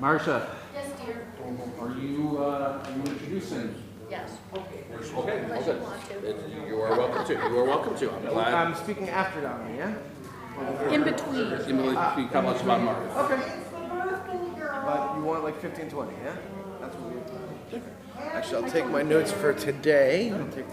Marsha, Yes, dear. are you introducing? Yes. Okay, Unless all you good. want to. You are welcome to. You are welcome to. I'm glad. I'm speaking after Dominic, yeah? In between. In between comments about Mark. Okay. But you want like 15, 20, yeah? That's what we Actually, I'll take my notes for today. I'll take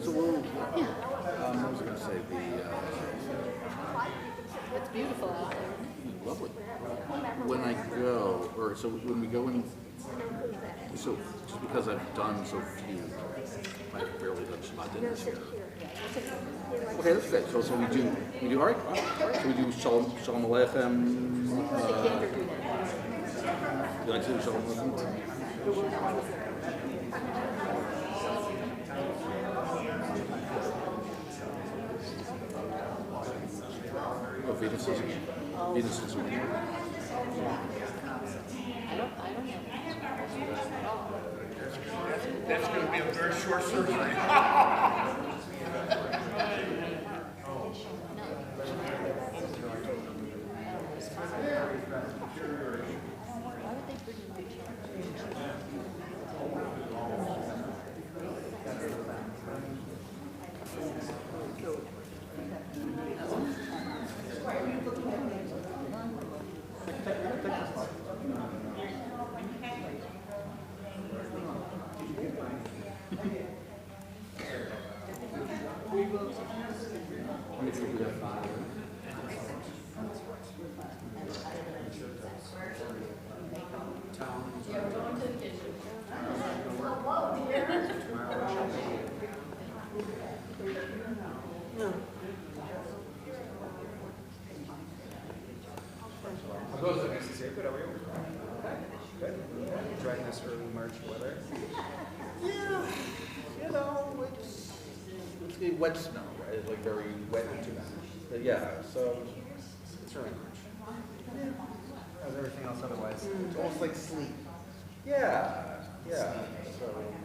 So we'll, I was going to say It's beautiful out there. lovely. When I go, or so when we go in, so just because I've done so few, I've barely done Shabbat dinners here. Okay, that's good. So we do all right. So we do Shalom Aleichem. You like to do Shalom Aleichem? Oh, Venus is weak. I don't know. That's going to be a very short surgery. Good, how are you? Good. Enjoying this early March weather? Yeah, you know, it's wet snow, right? It's like very wet and too much. Yeah, so it's early March. How's everything else otherwise? It's almost like sleep. Yeah. So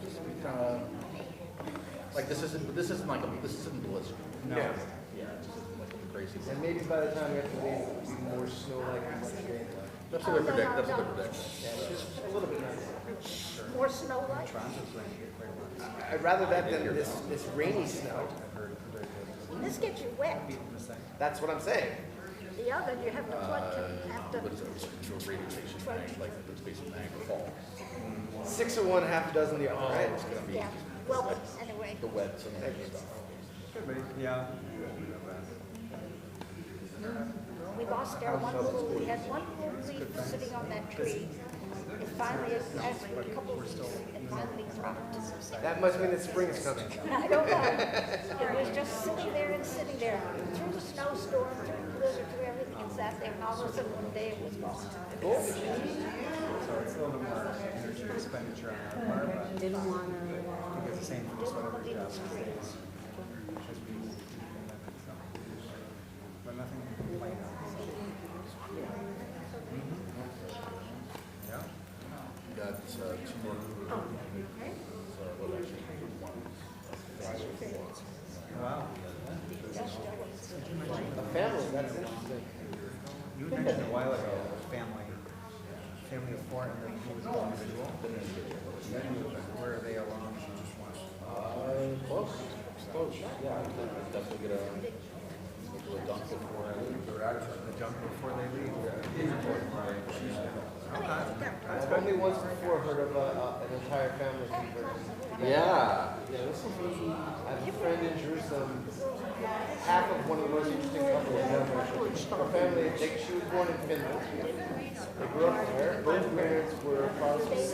just be kind of like this isn't blizzard. No. Yeah, it's just like a crazy. And maybe by the time we have to leave, it'll be more snow-like and much rain. That's what they predict. That's what they predict. Yeah, just a little bit nicer. More snow like? Toronto's going to get quite a lot. I'd rather that than this rainy snow. I've heard very good. This gets you wet. That's what I'm saying. The other, you have to plug to, have What is to. it? It's a radio station, like it's basically Niagara Falls. 6 of one, half a dozen the other, right? It's gonna be Yeah, well, anyway. the wets and the stuff. Good, buddy. Yeah. We lost our one little, we had one little leaf sitting on that tree. It finally, after a couple of weeks, it finally dropped. That must mean that spring is coming. I don't know. It was just sitting there and sitting there through the snowstorm, through the blizzard, through everything. It sat there, and all of a sudden one day it was gone. Cool. So it's a little bit more energy expenditure on our part, but Didn't want to. I think it's the same for just whatever we do these days. As we limit, so. But nothing to complain of. Yeah. Got two more. Wow. A family, that's interesting. You mentioned a while ago, family of four, and then who was an individual? Where are they along? Close. Yeah, I think definitely get a dunk before I leave. The jump before they leave. I've only once before heard of an entire family converting. Yeah, this will be. I have a friend in Jerusalem, half of one of the most interesting couples I've ever met. Her family, she was born in Finland. They grew up there. Both parents were Protestants.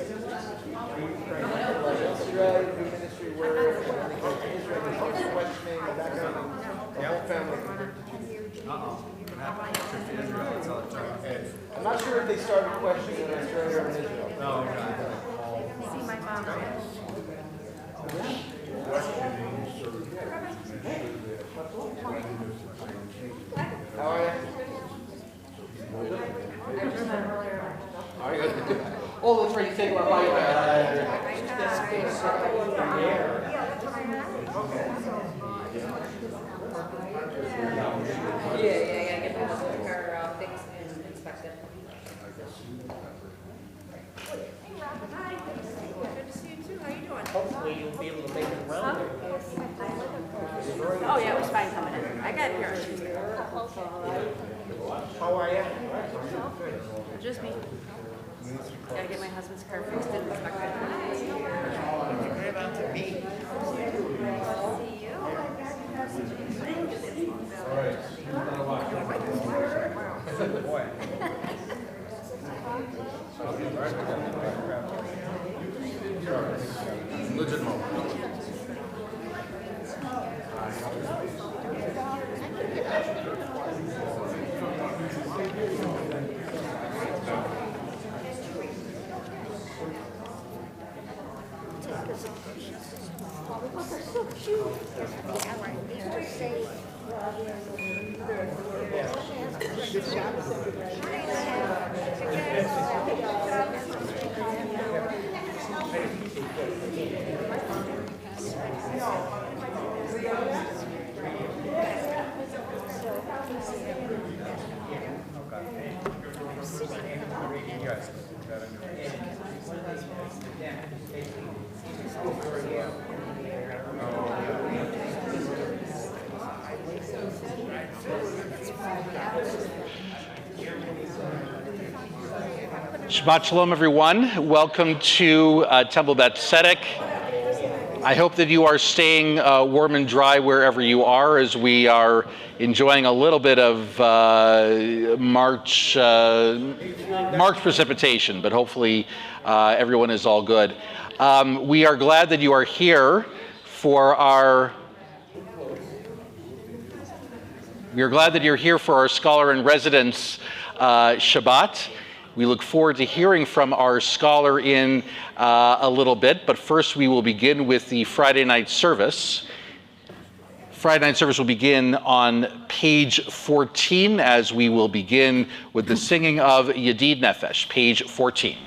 Like Australia, the ministry were, and then they go to Israel, they start questioning the background. The whole family converted to Judaism. Uh-oh. What happened? Trip to Israel, that's all it took. I'm not sure if they started questioning in Australia or in Israel. Oh, God. See my mom. How are you? Oh, that's right, you take our bike. Yeah, get my husband's car fixed and inspected. Good to see you too, how you doing? Hopefully you'll be able to make it around there. Oh yeah, it was fine coming in. I got here on Tuesday. How are you? Just me. Gotta get my husband's car fixed and inspected. Right on to me. Boy. Legitimate. They're so cute. Yeah, right. These are safe. Shabbat Shalom, everyone. Welcome to Temple Beth Tzedek. I hope that you are staying warm and dry wherever you are as we are enjoying a little bit of March precipitation, but hopefully everyone is all good. We are glad that you are here for our Scholar in Residence Shabbat. We look forward to hearing from our scholar in a little bit, but first we will begin with the Friday night service. Friday night service will begin on page 14 as we will begin with the singing of Yedid Nefesh, page 14.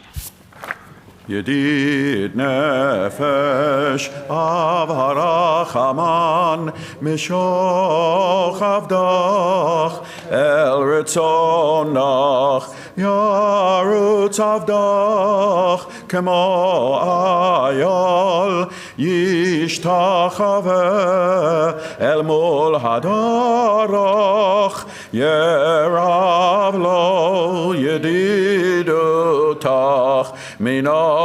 ידיד נפש אב הרחמן משוך עבדך אל רצונך ירוץ עבדך כמו אייל ישתחווה אל מול הדרך ירב לו ידידותך מנופצוף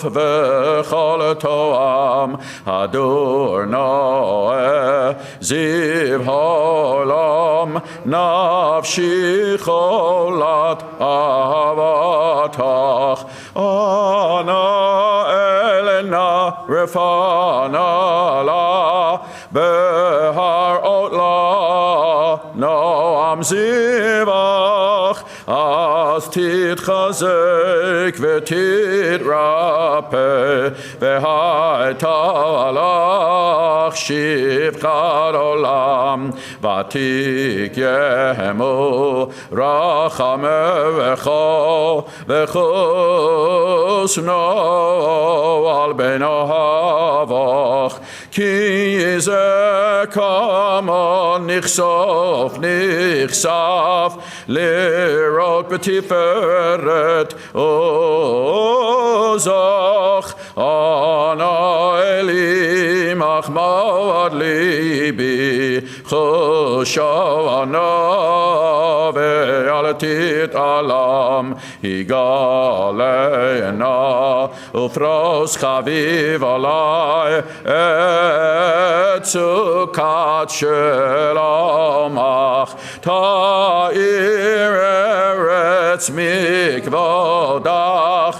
וכל תואם הדור נועה זיו העולם נפשי חולת אהבתך אנא אלנה רפנה לה בהראות לה נועם זיווך אז תתחזק ותתרפא והייתה לך שפחת עולם ותיק ימו רחמך וחוסנו על בן אהבך כי זה כמה נחשף לראות בתפארת עוזך אנא אלי מחמד ליבי חושנה ואל תתעלם יגלנה ופרוס חביב עלי את סוכת שלומך תאיר ארץ מכבודך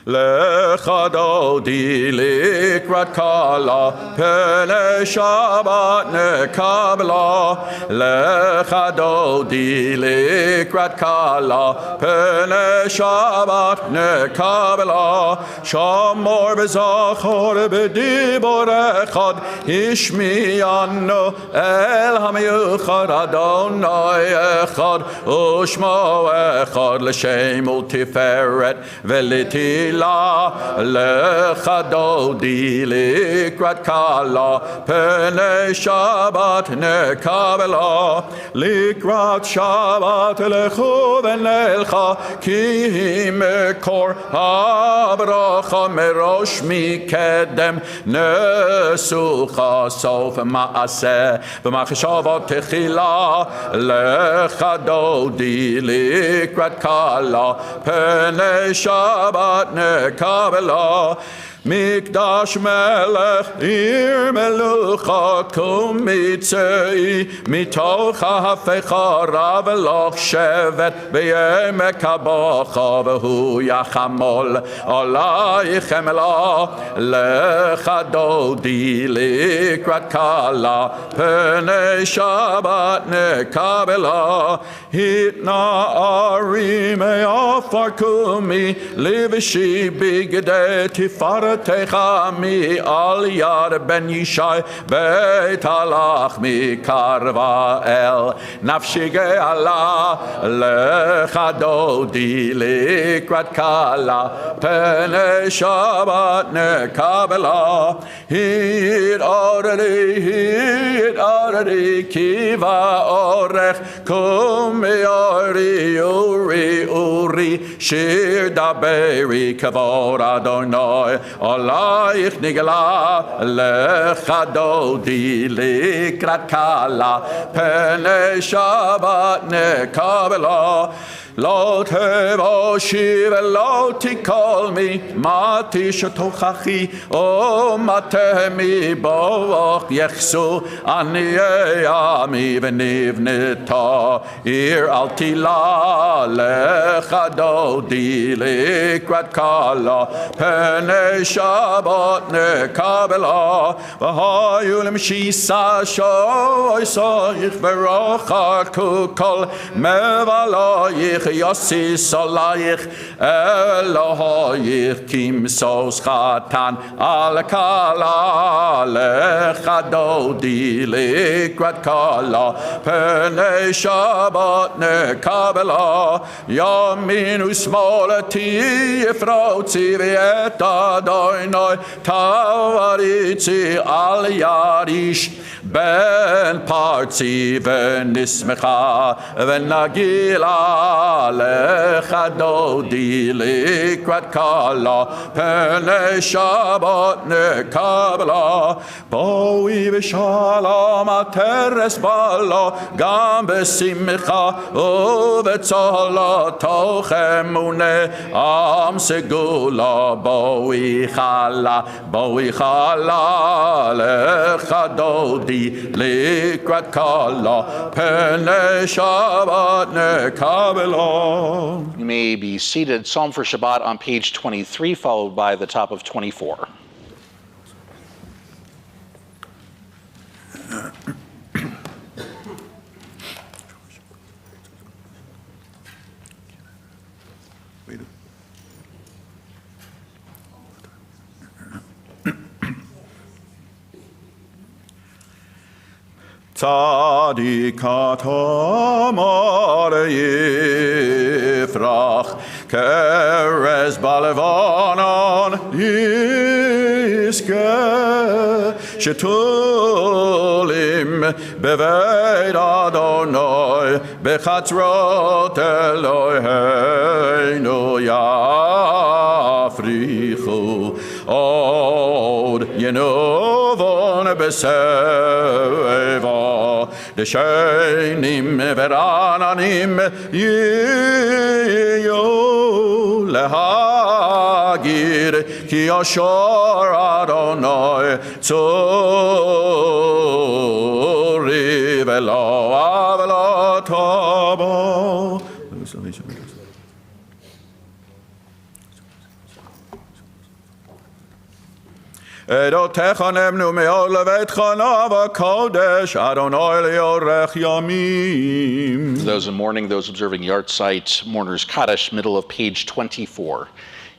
Lecha dodi likrat kala, pene Shabbat nekabla. Lecha dodi likrat kala, pene Shabbat nekabla. Shamor bezachor bedibor echad, ishmianu el hamiyuchad Adonai echad, ushmo echad l'shem u'tiferet veliti Lecha dodi likrat kala, pene Shabbat nekabela. Likrat Shabbat lechu v'nelcha, ki mekor habracha merosh mikedem nesucha sof ma'aseh v'machshavot techila. Lecha dodi likrat kala, pene Shabbat nekabela. Mikdash melech ir melucha kum mitzei mitocha hafecha rav eloch shevet beyemek habocha v'hu yachamol alaychem ela. Lecha dodi likrat kala, pene Shabbat nekabela. Hitna arim e'afar kumi livshi bigdei tifara Techa mi al yad ben Yishai beit halach mi karva el nafshi ge'ala. Lecha dodi likrat kala, pene Shabbat nekabela. Hit arari kiva orech kum ori uri shir daberi kavod Adonai Alayich nigla. Lecha dodi likrat kala, pene Shabbat nekabela. Lo tevoshi velo tikol mi mati shetochachi o matemi boach yechsu ani ami v'nivnita ir al tila. Lecha dodi likrat kala, pene Shabbat nekabela. V'hayu l'mshisa shoy soich v'rochar kukol mevalayich Yossi Solayich Elohayich Kim Sos Chatan Al Kala. Lecha dodi likrat kala, pene Shabbat nekabela. Yamin usmolati yifrotzi v'et Adonai tavaritzi al yarish ben partzi v'nismecha v'nagila. Lecha dodi likrat kala, pene Shabbat nekabela. Boi v'shalom ateres bala, gam besimcha uvetzala tochem une am segula. Boi chala. Lecha dodi likrat kala, pene Shabbat nekabela. You may be seated. Psalm for Shabbat on page 23, followed by the top of 24. Tzadikat amar yifrach keres balevanon yiske shetulim beveit Adonai bechatzrot Eloheinu yafrichu od yenovon beseva. Deshenim verananim yiyu lehagir ki ashor Adonai tzori velo avelo tobo. עדותיך נאמנו מאוד לבית חנה וקודש, אדוני ליורך ימים. For those in mourning, those observing Yartzeit, Mourner's Kaddish, middle of page 24.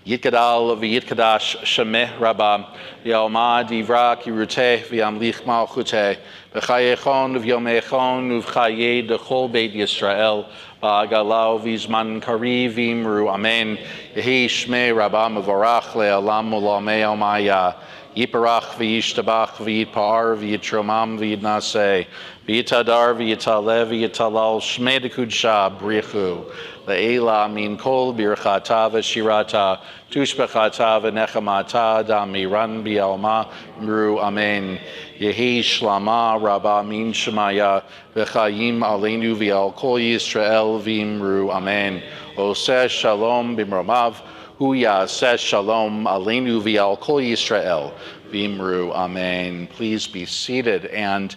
Yitgadal v'yitkadash shemeh rabba, v'yalma divra kiruteh v'yamlich malchuteh, v'chayechon v'yomechon v'chayeh dechol beit Yisrael, v'agalau v'zman kari v'imru amen, yehi shmeh rabba mevorach le'alam u'lamei almaya, Yiparach v'yishtabach v'yitpa'ar v'yitromam v'yidnaseh, v'yitadar v'yitaleh v'yitalal shmei dekudsha brichu, le'ela min kol birchata v'shirata, tushbechata v'nechamata damiran bi'alma mru amen. Yehi shlama rabba min shemaya, v'chayim aleinu v'al kol Yisrael v'imru amen. Oseh shalom b'mromav, Hu yaseh shalom aleinu v'al kol Yisrael v'imru amen. Please be seated. And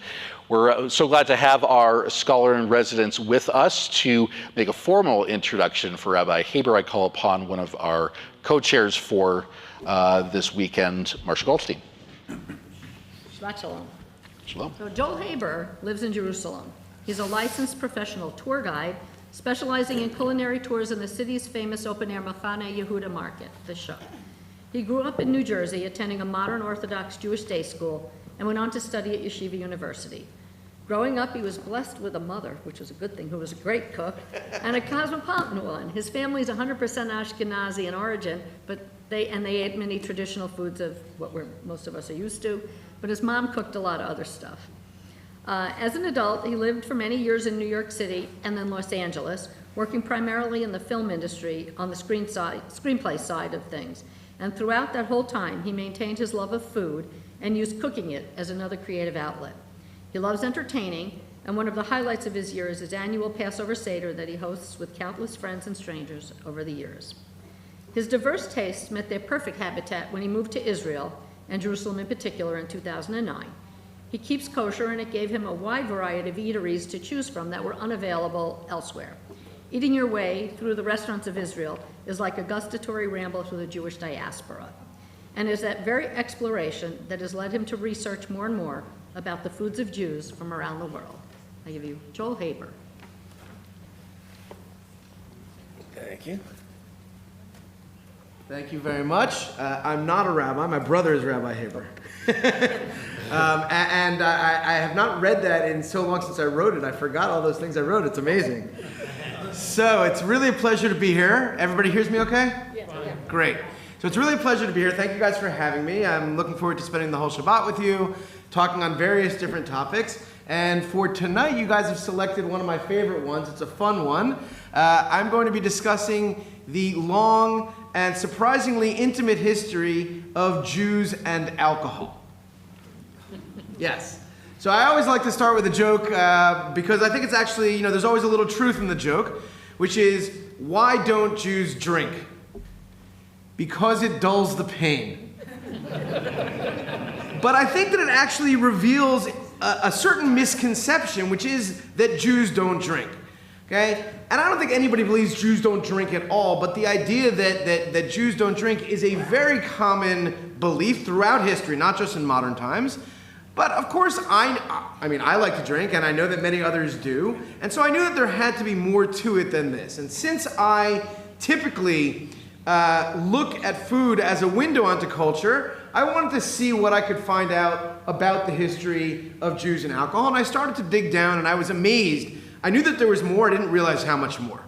we're so glad to have our scholar in residence with us to make a formal introduction for Rabbi Haber. I call upon one of our co-chairs for this weekend, Marcia Goldstein. Shabbat shalom. Shalom. So Joel Haber lives in Jerusalem. He's a licensed professional tour guide specializing in culinary tours in the city's famous open-air Machane Yehuda market, the Shuk. He grew up in New Jersey, attending a modern Orthodox Jewish day school, and went on to study at Yeshiva University. Growing up, he was blessed with a mother, which was a good thing, who was a great cook, and a cosmopolitan one. His family is 100% Ashkenazi in origin, but they ate many traditional foods of what most of us are used to, but his mom cooked a lot of other stuff. As an adult, he lived for many years in New York City and then Los Angeles, working primarily in the film industry on the screenplay side of things. And throughout that whole time, he maintained his love of food and used cooking it as another creative outlet. He loves entertaining, and one of the highlights of his year is his annual Passover Seder that he hosts with countless friends and strangers over the years. His diverse tastes met their perfect habitat when he moved to Israel, and Jerusalem in particular, in 2009. He keeps kosher, and it gave him a wide variety of eateries to choose from that were unavailable elsewhere. Eating your way through the restaurants of Israel is like a gustatory ramble through the Jewish diaspora. And it's that very exploration that has led him to research more and more about the foods of Jews from around the world. I give you Joel Haber. Thank you. Thank you very much. I'm not a rabbi. My brother is Rabbi Haber. And I have not read that in so long since I wrote it. I forgot all those things I wrote. It's amazing. So it's really a pleasure to be here. Everybody hears me okay? Yeah. Great. So it's really a pleasure to be here. Thank you guys for having me. I'm looking forward to spending the whole Shabbat with you, talking on various different topics. And for tonight, you guys have selected one of my favorite ones. It's a fun one. I'm going to be discussing the long and surprisingly intimate history of Jews and alcohol. Yes. So I always like to start with a joke because I think it's actually, there's always a little truth in the joke, which is, why don't Jews drink? Because it dulls the pain. But I think that it actually reveals a certain misconception, which is that Jews don't drink. Okay? And I don't think anybody believes Jews don't drink at all, but the idea that Jews don't drink is a very common belief throughout history, not just in modern times. But of course, I like to drink, and I know that many others do. And so I knew that there had to be more to it than this. And since I typically look at food as a window onto culture, I wanted to see what I could find out about the history of Jews and alcohol. And I started to dig down, and I was amazed. I knew that there was more. I didn't realize how much more.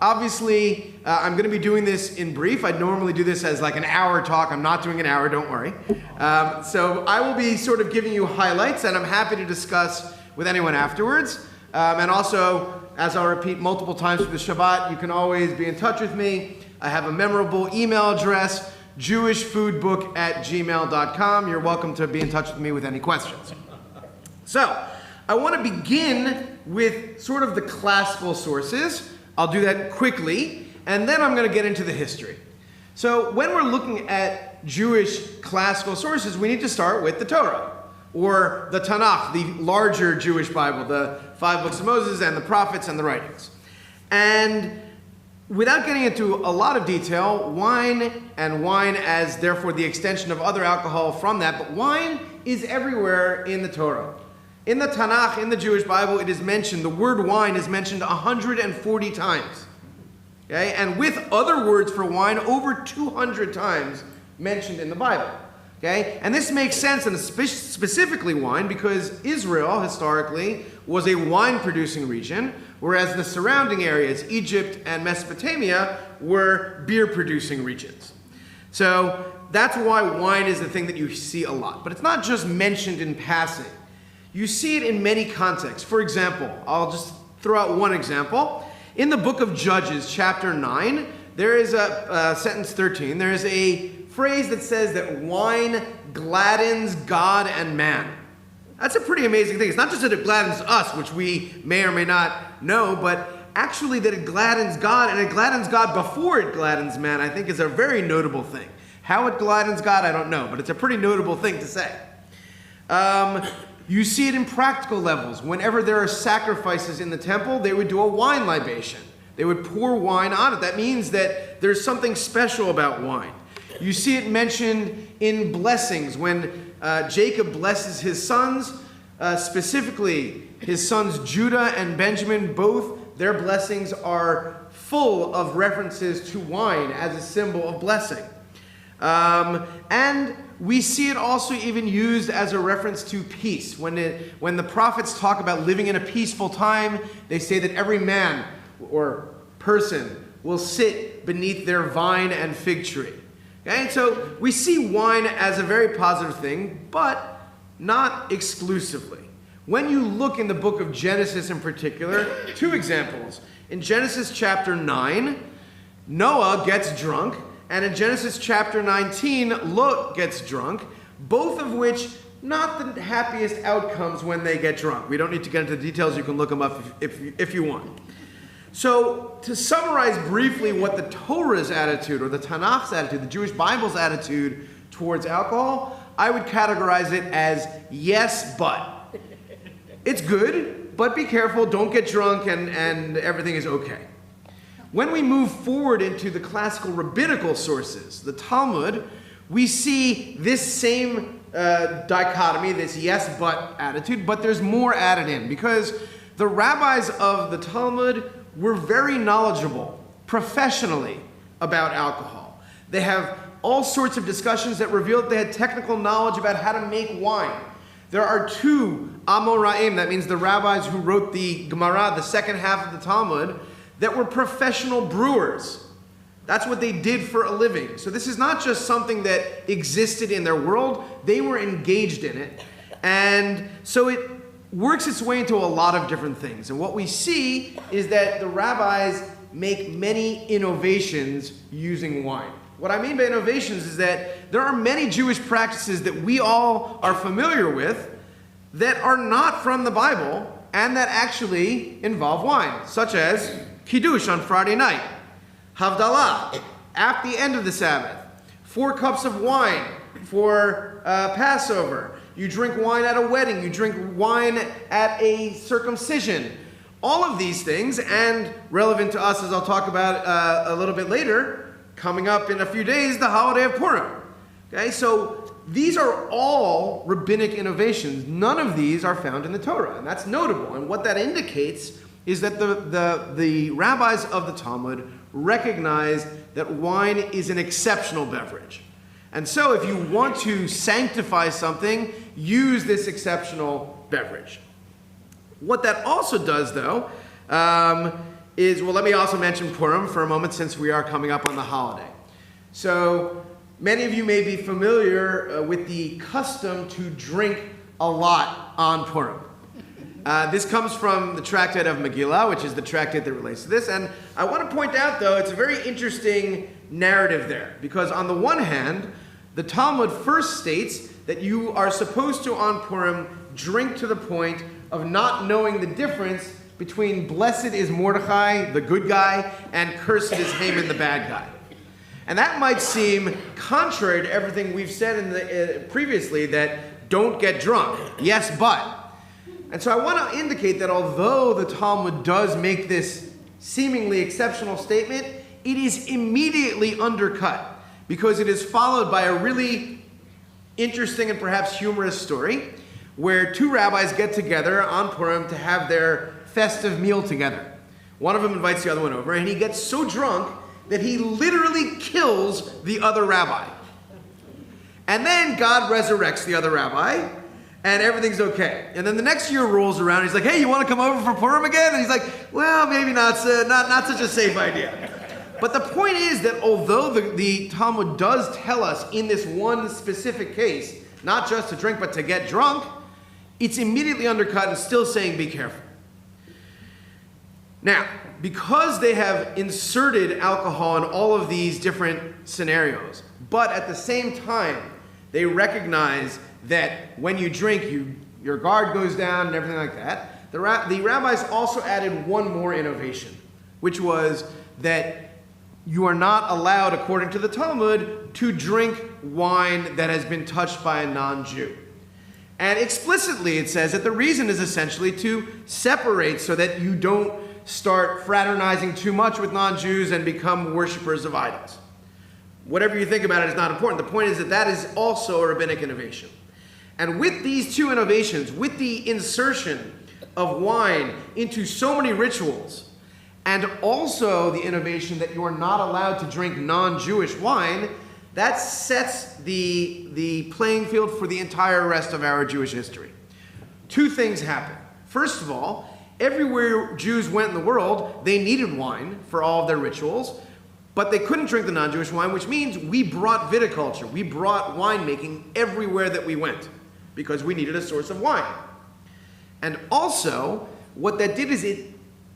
Obviously, I'm going to be doing this in brief. I'd normally do this as like an hour talk. I'm not doing an hour, don't worry. So I will be sort of giving you highlights, and I'm happy to discuss with anyone afterwards. And also, as I'll repeat multiple times for the Shabbat, you can always be in touch with me. I have a memorable email address, jewishfoodbook@gmail.com. You're welcome to be in touch with me with any questions. So, I want to begin with sort of the classical sources. I'll do that quickly, and then I'm going to get into the history. So when we're looking at Jewish classical sources, we need to start with the Torah, or the Tanakh, the larger Jewish Bible, the 5 books of Moses and the prophets and the writings. And without getting into a lot of detail, wine as therefore the extension of other alcohol from that, but wine is everywhere in the Torah. In the Tanakh, in the Jewish Bible, it is mentioned, the word wine is mentioned 140 times. Okay? And with other words for wine, over 200 times mentioned in the Bible. Okay? And this makes sense, and specifically wine, because Israel, historically, was a wine-producing region, whereas the surrounding areas, Egypt and Mesopotamia, were beer-producing regions. So that's why wine is the thing that you see a lot. But it's not just mentioned in passing. You see it in many contexts. For example, I'll just throw out one example. In the book of Judges, chapter 9, there is sentence 13, there is a phrase that says that wine gladdens God and man. That's a pretty amazing thing. It's not just that it gladdens us, which we may or may not know, but actually that it gladdens God, and it gladdens God before it gladdens man, I think is a very notable thing. How it gladdens God, I don't know, but it's a pretty notable thing to say. You see it in practical levels. Whenever there are sacrifices in the temple, they would do a wine libation. They would pour wine on it. That means that there's something special about wine. You see it mentioned in blessings. When Jacob blesses his sons, specifically his sons Judah and Benjamin, both their blessings are full of references to wine as a symbol of blessing. And we see it also even used as a reference to peace. When the prophets talk about living in a peaceful time, they say that every man or person will sit beneath their vine and fig tree. Okay? So we see wine as a very positive thing, but not exclusively. When you look in the book of Genesis in particular, two examples. In Genesis chapter 9, Noah gets drunk, and in Genesis chapter 19, Lot gets drunk, both of which not the happiest outcomes when they get drunk. We don't need to get into the details. You can look them up if you want. So to summarize briefly what the Torah's attitude, or the Tanakh's attitude, the Jewish Bible's attitude towards alcohol, I would categorize it as yes, but. It's good, but be careful, don't get drunk, and everything is okay. When we move forward into the classical rabbinical sources, the Talmud, we see this same dichotomy, this yes, but attitude, but there's more added in, because the rabbis of the Talmud were very knowledgeable, professionally, about alcohol. They have all sorts of discussions that reveal that they had technical knowledge about how to make wine. There are two Amoraim, that means the rabbis who wrote the Gemara, the second half of the Talmud, that were professional brewers. That's what they did for a living. So this is not just something that existed in their world, they were engaged in it. And so it works its way into a lot of different things. And what we see is that the rabbis make many innovations using wine. What I mean by innovations is that there are many Jewish practices that we all are familiar with that are not from the Bible and that actually involve wine, such as Kiddush on Friday night, Havdalah at the end of the Sabbath, 4 cups of wine for Passover. You drink wine at a wedding, you drink wine at a circumcision. All of these things, and relevant to us as I'll talk about a little bit later, coming up in a few days, the holiday of Purim. Okay, so these are all rabbinic innovations. None of these are found in the Torah, and that's notable. And what that indicates is that the rabbis of the Talmud recognize that wine is an exceptional beverage. And so if you want to sanctify something, use this exceptional beverage. What that also does, though, is, well, let me also mention Purim for a moment since we are coming up on the holiday. So many of you may be familiar with the custom to drink a lot on Purim. This comes from the tractate of Megillah, which is the tractate that relates to this. And I want to point out, though, it's a very interesting narrative there. Because on the one hand, the Talmud first states that you are supposed to, on Purim, drink to the point of not knowing the difference between blessed is Mordechai, the good guy, and cursed is Haman, the bad guy. And that might seem contrary to everything we've said previously, that don't get drunk. Yes, but. And so I want to indicate that although the Talmud does make this seemingly exceptional statement, it is immediately undercut because it is followed by a really interesting and perhaps humorous story where two rabbis get together on Purim to have their festive meal together. One of them invites the other one over, and he gets so drunk that he literally kills the other rabbi. And then God resurrects the other rabbi, and everything's okay. And then the next year rolls around, and he's like, hey, you want to come over for Purim again? And he's like, well, maybe not such a safe idea. But the point is that although the Talmud does tell us in this one specific case, not just to drink, but to get drunk, it's immediately undercut and still saying be careful. Now, because they have inserted alcohol in all of these different scenarios, but at the same time, they recognize that when you drink, your guard goes down and everything like that, the rabbis also added one more innovation, which was that you are not allowed, according to the Talmud, to drink wine that has been touched by a non-Jew. And explicitly it says that the reason is essentially to separate so that you don't start fraternizing too much with non-Jews and become worshipers of idols. Whatever you think about it is not important. The point is that that is also a rabbinic innovation. And with these two innovations, with the insertion of wine into so many rituals, and also the innovation that you are not allowed to drink non-Jewish wine, that sets the playing field for the entire rest of our Jewish history. Two things happen. First of all, everywhere Jews went in the world, they needed wine for all of their rituals, but they couldn't drink the non-Jewish wine, which means we brought viticulture, we brought winemaking everywhere that we went, because we needed a source of wine. And also, what that did is it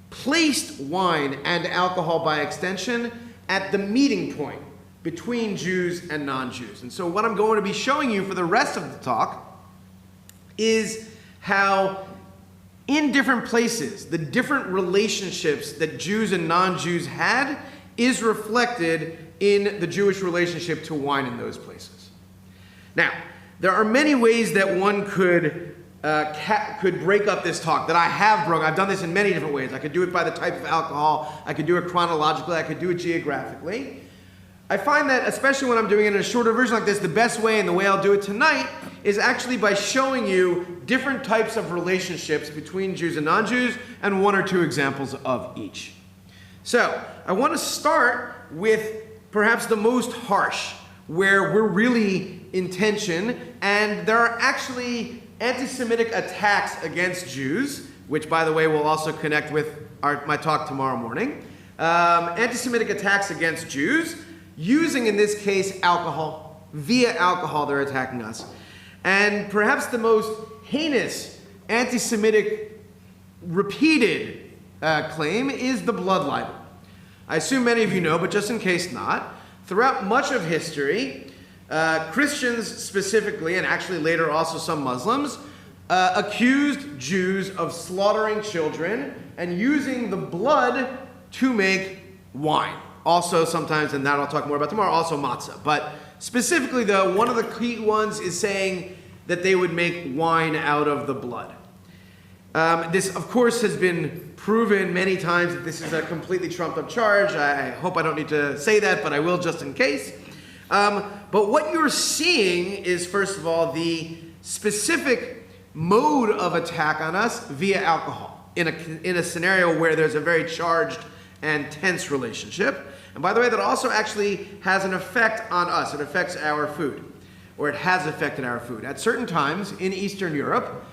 placed wine and alcohol by extension at the meeting point between Jews and non-Jews. And so what I'm going to be showing you for the rest of the talk is how in different places, the different relationships that Jews and non-Jews had is reflected in the Jewish relationship to wine in those places. Now, there are many ways that one could break up this talk, that I have broken. I've done this in many different ways. I could do it by the type of alcohol, I could do it chronologically, I could do it geographically. I find that, especially when I'm doing it in a shorter version like this, the best way, and the way I'll do it tonight, is actually by showing you different types of relationships between Jews and non-Jews, and one or two examples of each. So, I want to start with perhaps the most harsh, where we're really in tension, and there are actually anti-Semitic attacks against Jews, which, by the way, will also connect with my talk tomorrow morning. Anti-Semitic attacks against Jews, using, in this case, alcohol. Via alcohol, they're attacking us. And perhaps the most heinous anti-Semitic repeated claim is the blood libel. I assume many of you know, but just in case not, throughout much of history, Christians specifically, and actually later also some Muslims, accused Jews of slaughtering children and using the blood to make wine. Also sometimes, and that I'll talk more about tomorrow, also matzah. But specifically though, one of the key ones is saying that they would make wine out of the blood. This, of course, has been proven many times that this is a completely trumped up charge. I hope I don't need to say that, but I will just in case. But what you're seeing is, first of all, the specific mode of attack on us via alcohol in a scenario where there's a very charged and tense relationship. And by the way, that also actually has an effect on us. It affects our food, or it has affected our food. At certain times in Eastern Europe,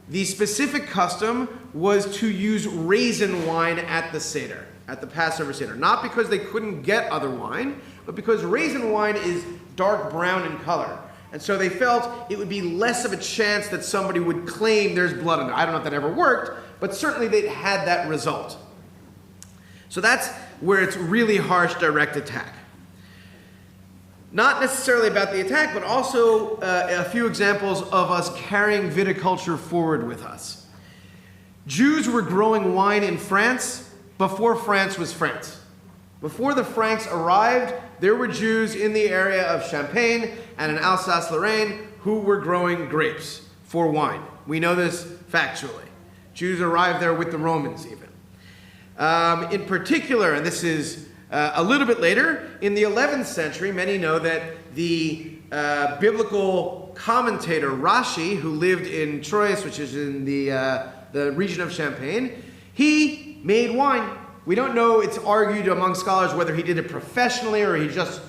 the specific custom was to use raisin wine at the Seder, at the Passover Seder. Not because they couldn't get other wine, but because raisin wine is dark brown in color. And so they felt it would be less of a chance that somebody would claim there's blood in it. I don't know if that ever worked, but certainly they had that result. So that's where it's really harsh direct attack. Not necessarily about the attack, but also a few examples of us carrying viticulture forward with us. Jews were growing wine in France before France was France. Before the Franks arrived, there were Jews in the area of Champagne and in Alsace-Lorraine who were growing grapes for wine. We know this factually. Jews arrived there with the Romans even. In particular, and this is a little bit later, in the 11th century, many know that the biblical commentator Rashi, who lived in Troyes, which is in the region of Champagne, he made wine. We don't know, it's argued among scholars whether he did it professionally or he just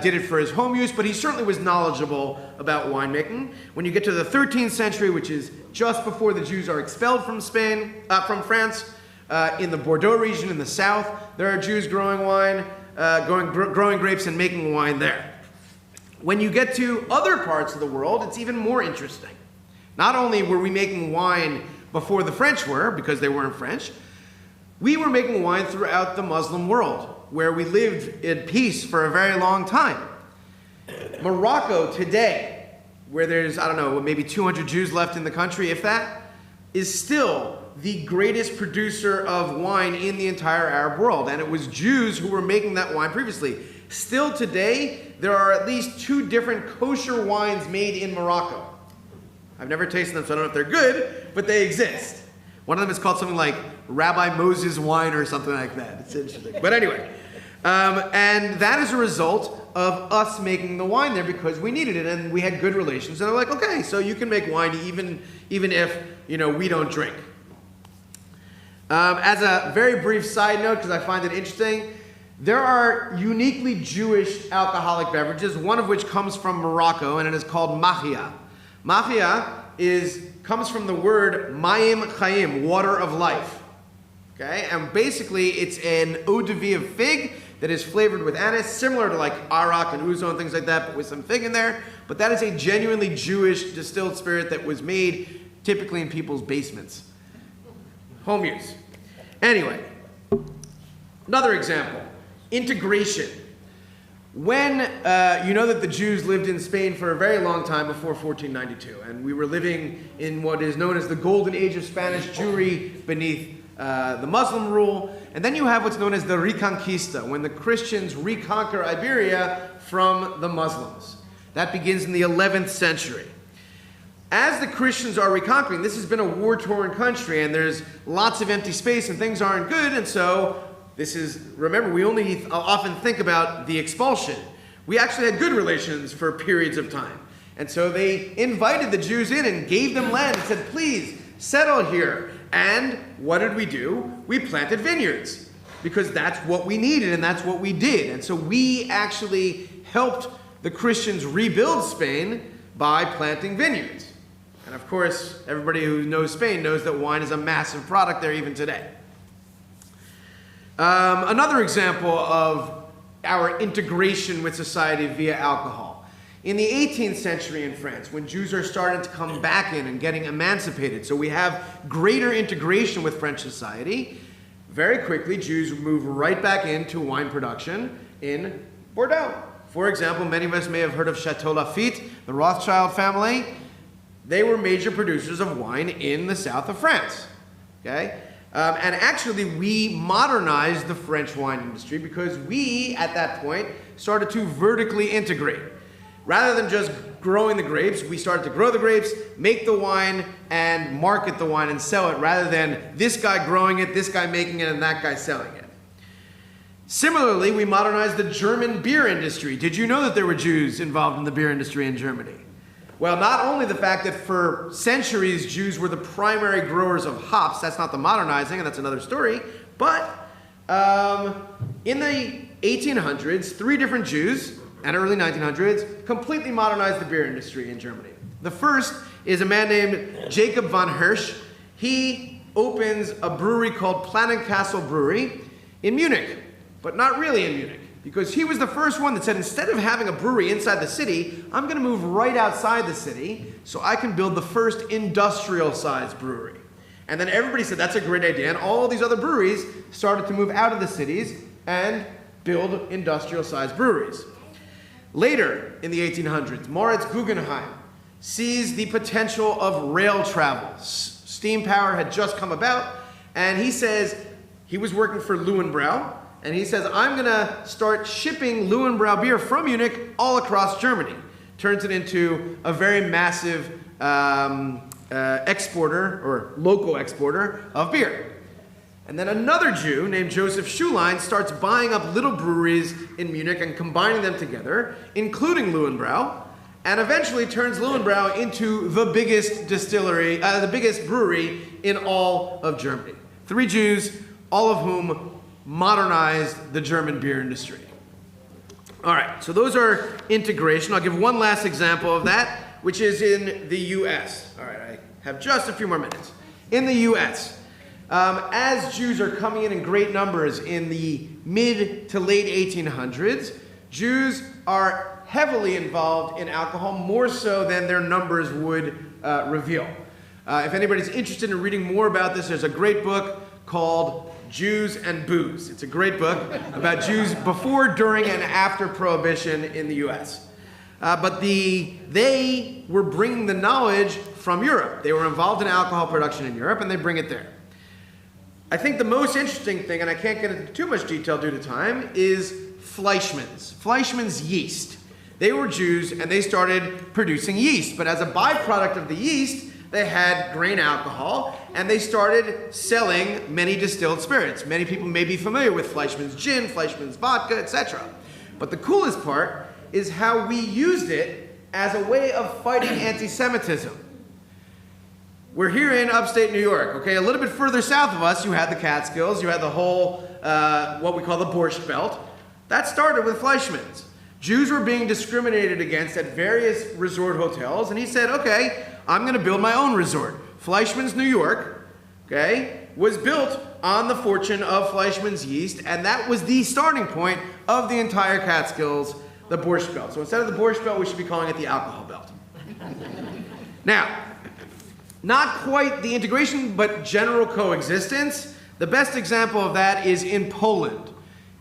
did it for his home use, but he certainly was knowledgeable about winemaking. When you get to the 13th century, which is just before the Jews are expelled from France, in the Bordeaux region in the south, there are Jews growing wine, growing grapes and making wine there. When you get to other parts of the world, it's even more interesting. Not only were we making wine before the French were, because they weren't French, we were making wine throughout the Muslim world, where we lived in peace for a very long time. Morocco today, where there's, I don't know, maybe 200 Jews left in the country, if that, is still the greatest producer of wine in the entire Arab world. And it was Jews who were making that wine previously. Still today, there are at least 2 different kosher wines made in Morocco. I've never tasted them, so I don't know if they're good, but they exist. One of them is called something like Rabbi Moses wine or something like that. It's interesting. But anyway, and that is a result of us making the wine there because we needed it and we had good relations. And they're like, okay, so you can make wine even if, we don't drink. As a very brief side note, because I find it interesting, there are uniquely Jewish alcoholic beverages, one of which comes from Morocco, and it is called mahia. Mahia comes from the word mayim chayim, water of life. Okay, and basically it's an eau de vie of fig that is flavored with anise, similar to like arak and ouzo and things like that, but with some fig in there. But that is a genuinely Jewish distilled spirit that was made typically in people's basements. Home use. Anyway, another example, integration. When you know that the Jews lived in Spain for a very long time before 1492, and we were living in what is known as the golden age of Spanish Jewry beneath the Muslim rule, and then you have what's known as the Reconquista, when the Christians reconquer Iberia from the Muslims. That begins in the 11th century. As the Christians are reconquering, this has been a war-torn country, and there's lots of empty space, and things aren't good, and so remember, we only often think about the expulsion. We actually had good relations for periods of time. And so they invited the Jews in and gave them land and said, please, settle here. And what did we do? We planted vineyards because that's what we needed and that's what we did. And so we actually helped the Christians rebuild Spain by planting vineyards. And of course, everybody who knows Spain knows that wine is a massive product there even today. Another example of our integration with society via alcohol. In the 18th century in France, when Jews are starting to come back in and getting emancipated, so we have greater integration with French society, very quickly Jews move right back into wine production in Bordeaux. For example, many of us may have heard of Chateau Lafite, the Rothschild family. They were major producers of wine in the south of France. Okay? And actually, we modernized the French wine industry because we, at that point, started to vertically integrate. Rather than just growing the grapes, we started to grow the grapes, make the wine, and market the wine and sell it, rather than this guy growing it, this guy making it, and that guy selling it. Similarly, we modernized the German beer industry. Did you know that there were Jews involved in the beer industry in Germany? Well, not only the fact that for centuries Jews were the primary growers of hops, that's not the modernizing, and that's another story, but in the 1800s, 3 different Jews, and early 1900s, completely modernized the beer industry in Germany. The first is a man named Jacob von Hirsch. He opens a brewery called Plantenkastel Brewery in Munich, but not really in Munich. Because he was the first one that said, instead of having a brewery inside the city, I'm going to move right outside the city so I can build the first industrial-sized brewery. And then everybody said, that's a great idea. And all these other breweries started to move out of the cities and build industrial-sized breweries. Later, in the 1800s, Moritz Guggenheim sees the potential of rail travel. Steam power had just come about, and he says, he was working for Löwenbräu, and he says, I'm going to start shipping Löwenbräu beer from Munich all across Germany. Turns it into a very massive exporter, or local exporter, of beer. And then another Jew named Joseph Schulein starts buying up little breweries in Munich and combining them together, including Löwenbräu, and eventually turns Löwenbräu into the biggest distillery, the biggest brewery in all of Germany. 3 Jews, all of whom modernized the German beer industry. All right, so those are integration. I'll give one last example of that, which is in the U.S. All right, I have just a few more minutes. In the U.S., as Jews are coming in great numbers in the mid to late 1800s, Jews are heavily involved in alcohol, more so than their numbers would reveal. If anybody's interested in reading more about this, there's a great book called Jews and Booze. It's a great book about Jews before, during, and after Prohibition in the U.S. But they were bringing the knowledge from Europe. They were involved in alcohol production in Europe, and they bring it there. I think the most interesting thing, and I can't get into too much detail due to time, is Fleischmann's yeast. They were Jews, and they started producing yeast. But as a byproduct of the yeast, they had grain alcohol, and they started selling many distilled spirits. Many people may be familiar with Fleischmann's gin, Fleischmann's vodka, etc. But the coolest part is how we used it as a way of fighting anti-Semitism. We're here in upstate New York, okay? A little bit further south of us, you had the Catskills, you had the whole, what we call the Borscht Belt. That started with Fleischmann's. Jews were being discriminated against at various resort hotels, and he said, okay, I'm going to build my own resort. Fleischmann's New York, okay, was built on the fortune of Fleischmann's yeast, and that was the starting point of the entire Catskills, the Borscht Belt. So instead of the Borscht Belt, we should be calling it the alcohol belt. Now, not quite the integration, but general coexistence. The best example of that is in Poland.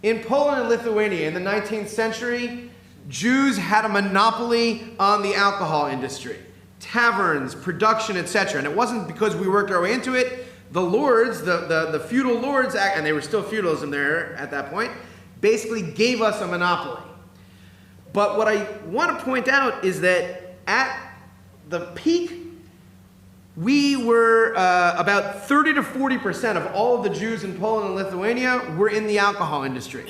In Poland and Lithuania in the 19th century, Jews had a monopoly on the alcohol industry. Taverns, production, etc. And it wasn't because we worked our way into it. The lords, the feudal lords, and they were still feudalism there at that point, basically gave us a monopoly. But what I want to point out is that at the peak, we were about 30 to 40% of all of the Jews in Poland and Lithuania were in the alcohol industry.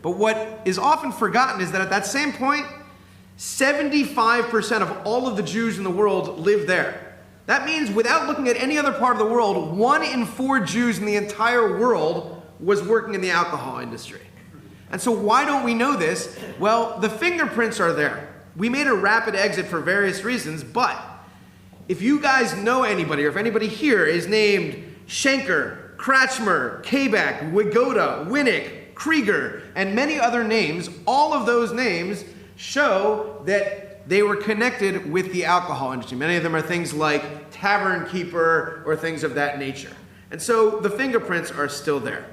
But what is often forgotten is that at that same point, 75% of all of the Jews in the world lived there. That means without looking at any other part of the world, 1 in 4 Jews in the entire world was working in the alcohol industry. And so why don't we know this? Well, the fingerprints are there. We made a rapid exit for various reasons, but if you guys know anybody, or if anybody here is named Schenker, Kratchmer, Kabak, Wygoda, Winnick, Krieger, and many other names, all of those names show that they were connected with the alcohol industry. Many of them are things like tavern keeper or things of that nature. And so the fingerprints are still there.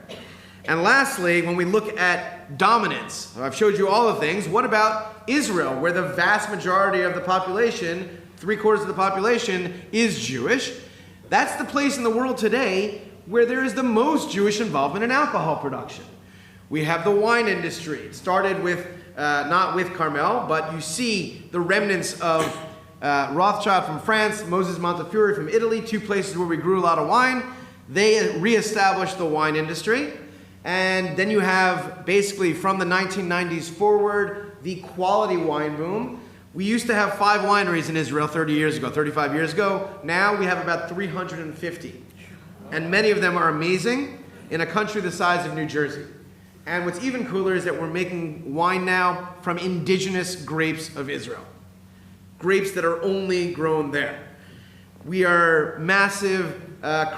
And lastly, when we look at dominance, I've showed you all the things. What about Israel, where the vast majority of the population, 3/4 of the population, is Jewish? That's the place in the world today where there is the most Jewish involvement in alcohol production. We have the wine industry. It started with, not with Carmel, but you see the remnants of Rothschild from France, Moses Montefiore from Italy, 2 places where we grew a lot of wine. They reestablished the wine industry. And then you have, basically from the 1990s forward, the quality wine boom. We used to have 5 wineries in Israel 30 years ago, 35 years ago. Now we have about 350. And many of them are amazing in a country the size of New Jersey. And what's even cooler is that we're making wine now from indigenous grapes of Israel. Grapes that are only grown there. We are massive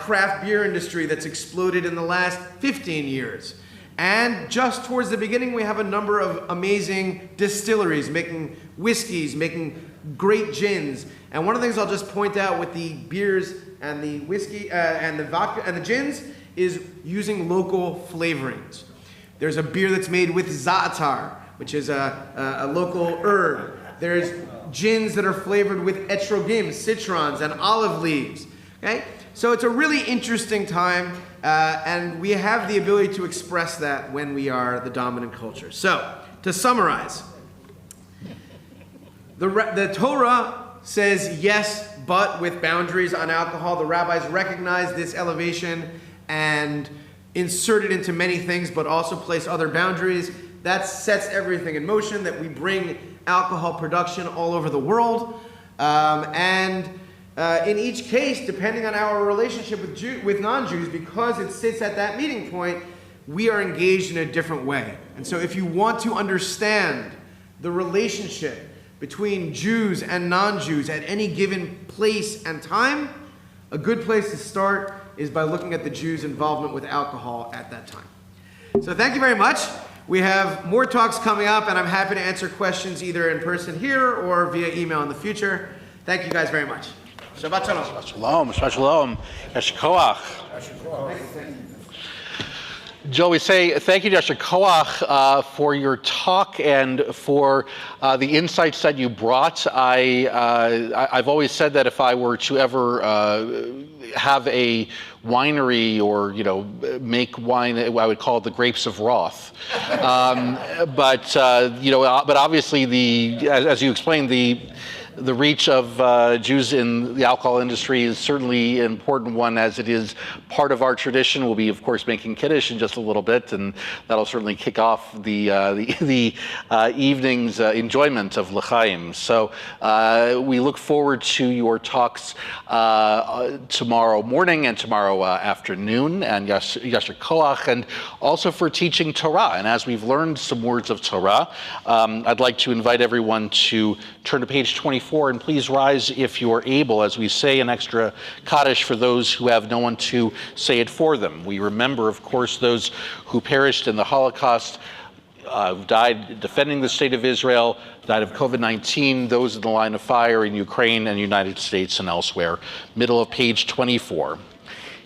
craft beer industry that's exploded in the last 15 years. And just towards the beginning, we have a number of amazing distilleries making whiskeys, making great gins. And one of the things I'll just point out with the beers and the whiskey and the vodka and the gins is using local flavorings. There's a beer that's made with za'atar, which is a local herb. There's gins that are flavored with etrogim, citrons, and olive leaves. Okay? So it's a really interesting time, and we have the ability to express that when we are the dominant culture. So, to summarize, the Torah says yes, but with boundaries on alcohol. The rabbis recognize this elevation and insert it into many things, but also place other boundaries. That sets everything in motion, that we bring alcohol production all over the world. In each case, depending on our relationship with non-Jews, because it sits at that meeting point, we are engaged in a different way. And so if you want to understand the relationship between Jews and non-Jews at any given place and time, a good place to start is by looking at the Jews' involvement with alcohol at that time. So thank you very much. We have more talks coming up, and I'm happy to answer questions either in person here or via email in the future. Thank you guys very much. Shabbat shalom. Shabbat shalom. Shabbat shalom. Yasher koach. Joe, we say thank you to Yasher Koach for your talk and for the insights that you brought. I've always said that if I were to ever have a winery or, make wine, I would call it the grapes of wrath. But obviously as you explained, the reach of Jews in the alcohol industry is certainly an important one, as it is part of our tradition. We'll be, of course, making Kiddush in just a little bit, and that'll certainly kick off the evening's enjoyment of L'chaim. So we look forward to your talks tomorrow morning and tomorrow afternoon, and Yasher Koach, and also for teaching Torah. And as we've learned some words of Torah, I'd like to invite everyone to turn to page 24, and please rise if you are able, as we say an extra Kaddish for those who have no one to say it for them. We remember, of course, those who perished in the Holocaust, died defending the state of Israel, died of COVID-19, those in the line of fire in Ukraine and United States and elsewhere. Middle of page 24.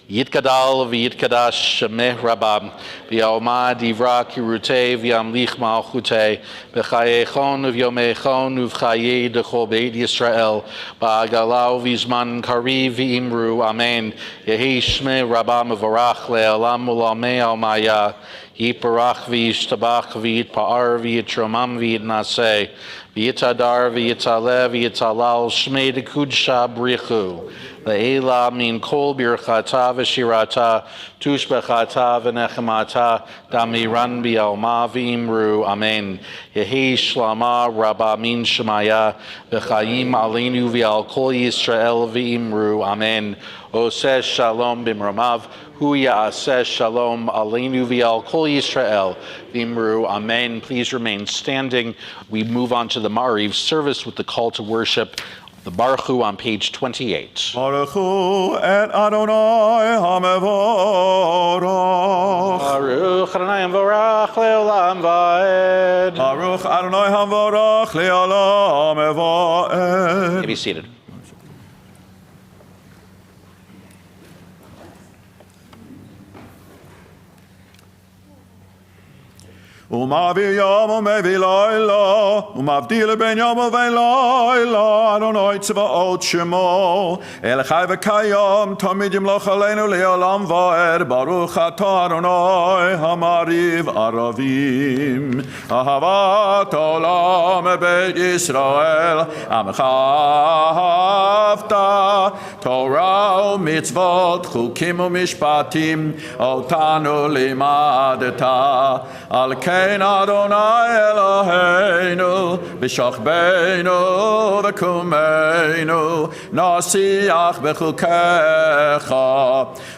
Yitgadal v'yitgadash shemeh rabam v'yomad divra kirutei v'yamlich malchutei b'chayechon v'yomechon v'chayei dechol beit Yisrael ba'agalau v'zman kariv v'imru amen yehi shmeh rabam v'varach le'alam u'lamei al-maya yiparach v'yishtabach v'yitpa'ar v'yitromam v'yitnaseh v'yitadar v'yitaleh v'yitalal shmei dekudsha brichu Le'ela min kol birchata v'shirata tushbechata v'nechemata damiran bi'alma v'imru amen yehi shlama rabba min shemaya v'chayim aleinu v'al kol Yisrael v'imru amen oseh shalom b'mramav hu ya'aseh shalom aleinu v'al kol Yisrael v'imru amen. Please remain standing. We move on to the Ma'ariv service with the call to worship. The Baruch Hu on page 28. Baruch Hu et Adonai HaMevorach. Baruch Adonai HaMevorach le'olam va'ed. Baruch Adonai HaMevorach le'olam va'ed. Be seated. Umavi yom umevi laila, umavdil ben yom uvein laila, Adonai tzvaot shemo, el chai v'kayom, tamid yimloch aleinu le'olam va'ed, Baruch atah Adonai, hamariv aravim, ahavat olam beit Yisrael, amcha ahavta, Torah u'mitzvot, chukim u'mishpatim, otanu limadeta, al Kein Adonai Eloheinu, b'shachbeinu v'kumeinu, nasiach b'chukecha,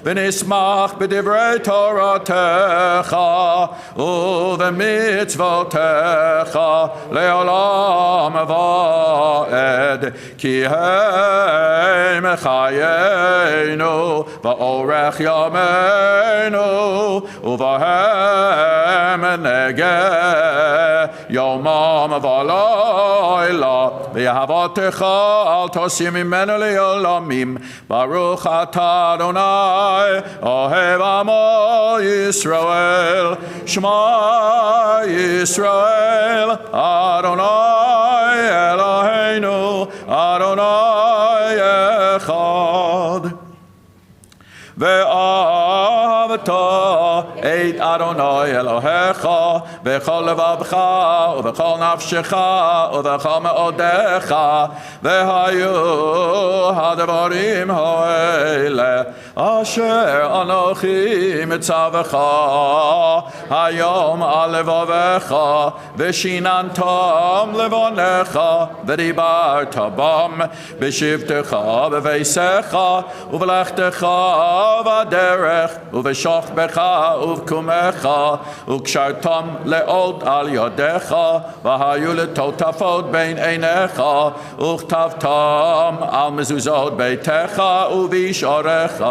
v'nismach b'divrei Toratecha, u'v'mitzvotecha, le'olam va'ed, ki hem chayenu, v'orech yameinu, u'vahem Yomam v'alayla v'yahavatecha al tosim imenu le'olamim Baruch atah Adonai ohev amo Yisrael Shema Yisrael Adonai Eloheinu Adonai echad ve'ahavta את אדוני אלוהיך בכל לבבך ובכל נפשך ובכל מאודיך, והיו הדברים האלה אשר אנוכי מצווך היום על לבביך, ושיננתם לבניך, ודיברת בם בשבתך בביתך ובלכתך בדרך ובשוכבך ובקומך, וקשרתם לאות על ידיך, והיו לטוטפות בין עיניך, וכתבתם על מזוזות ביתך ובשעריך.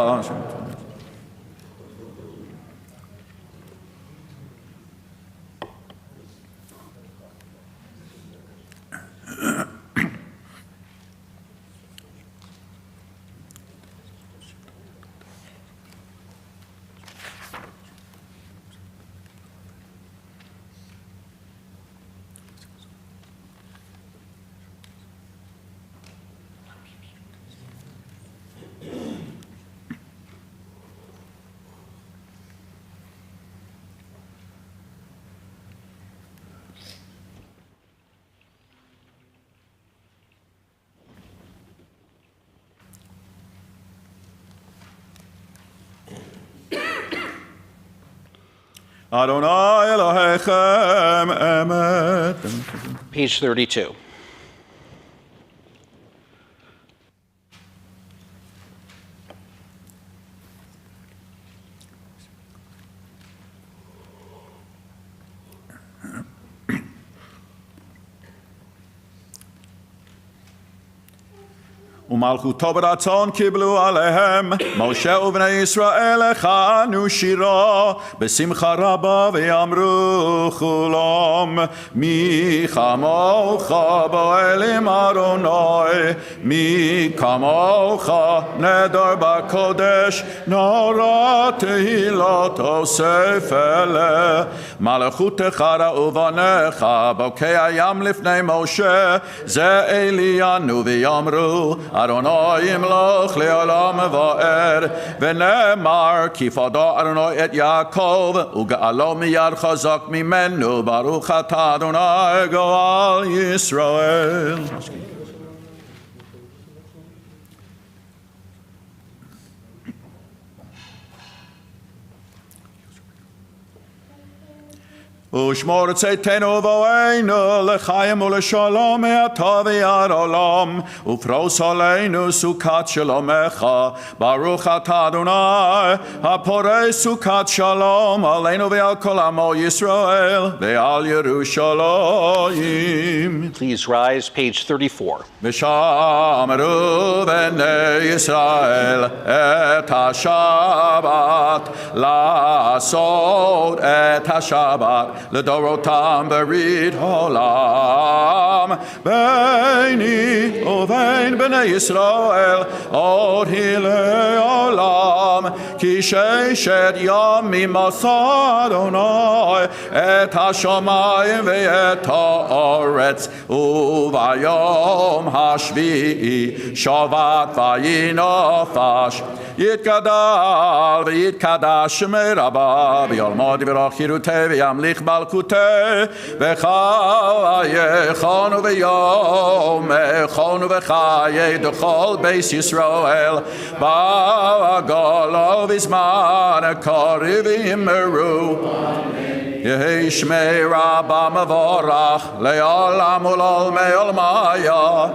Adonai Elohechem emet. Page 32. ומלכותו ברצון קיבלו עליהם, משה ובני ישראל הכנו שירה בשמחה רבה ויאמרו כולם, מי כמוך באלים אדוני, מי כמוך נדר בקודש, נורא תהילות אוסף אלה. מלכותך ראו בניך בוקע ים לפני משה, זה אלינו ויאמרו אדוני ימלוך לעולם ועד, ונאמר כי פדה אדוני את יעקב וגאלו מיד חזק ממנו, ברוך אתה אדוני גואל ישראל. ושמור צאתנו ובואנו לחיים ולשלום מעתה ועד עולם, ופרוס עלינו סוכת שלומך, ברוך אתה אדוני הפורש סוכת שלום עלינו ועל כל עמו ישראל ועל ירושלים. Please rise, page 34. ושמרו בני ישראל את השבת, לעשות את השבת לדורותם ברית עולם, ביני ובין בני ישראל עוד היא לעולם, כי ששת ימים עשה אדוני את השמיים ואת הארץ, וביום השביעי שבת וינפש, יתגדל ויתקדש מרבה, וילמד יברך חירותי וימליך מלכותי, וחייכון ויומכון וחיי דכל בית ישראל, בגולה בזמן הקריב יאמרו, יהי שמי רבה מבורך לעולם ולעולמי עולמיה.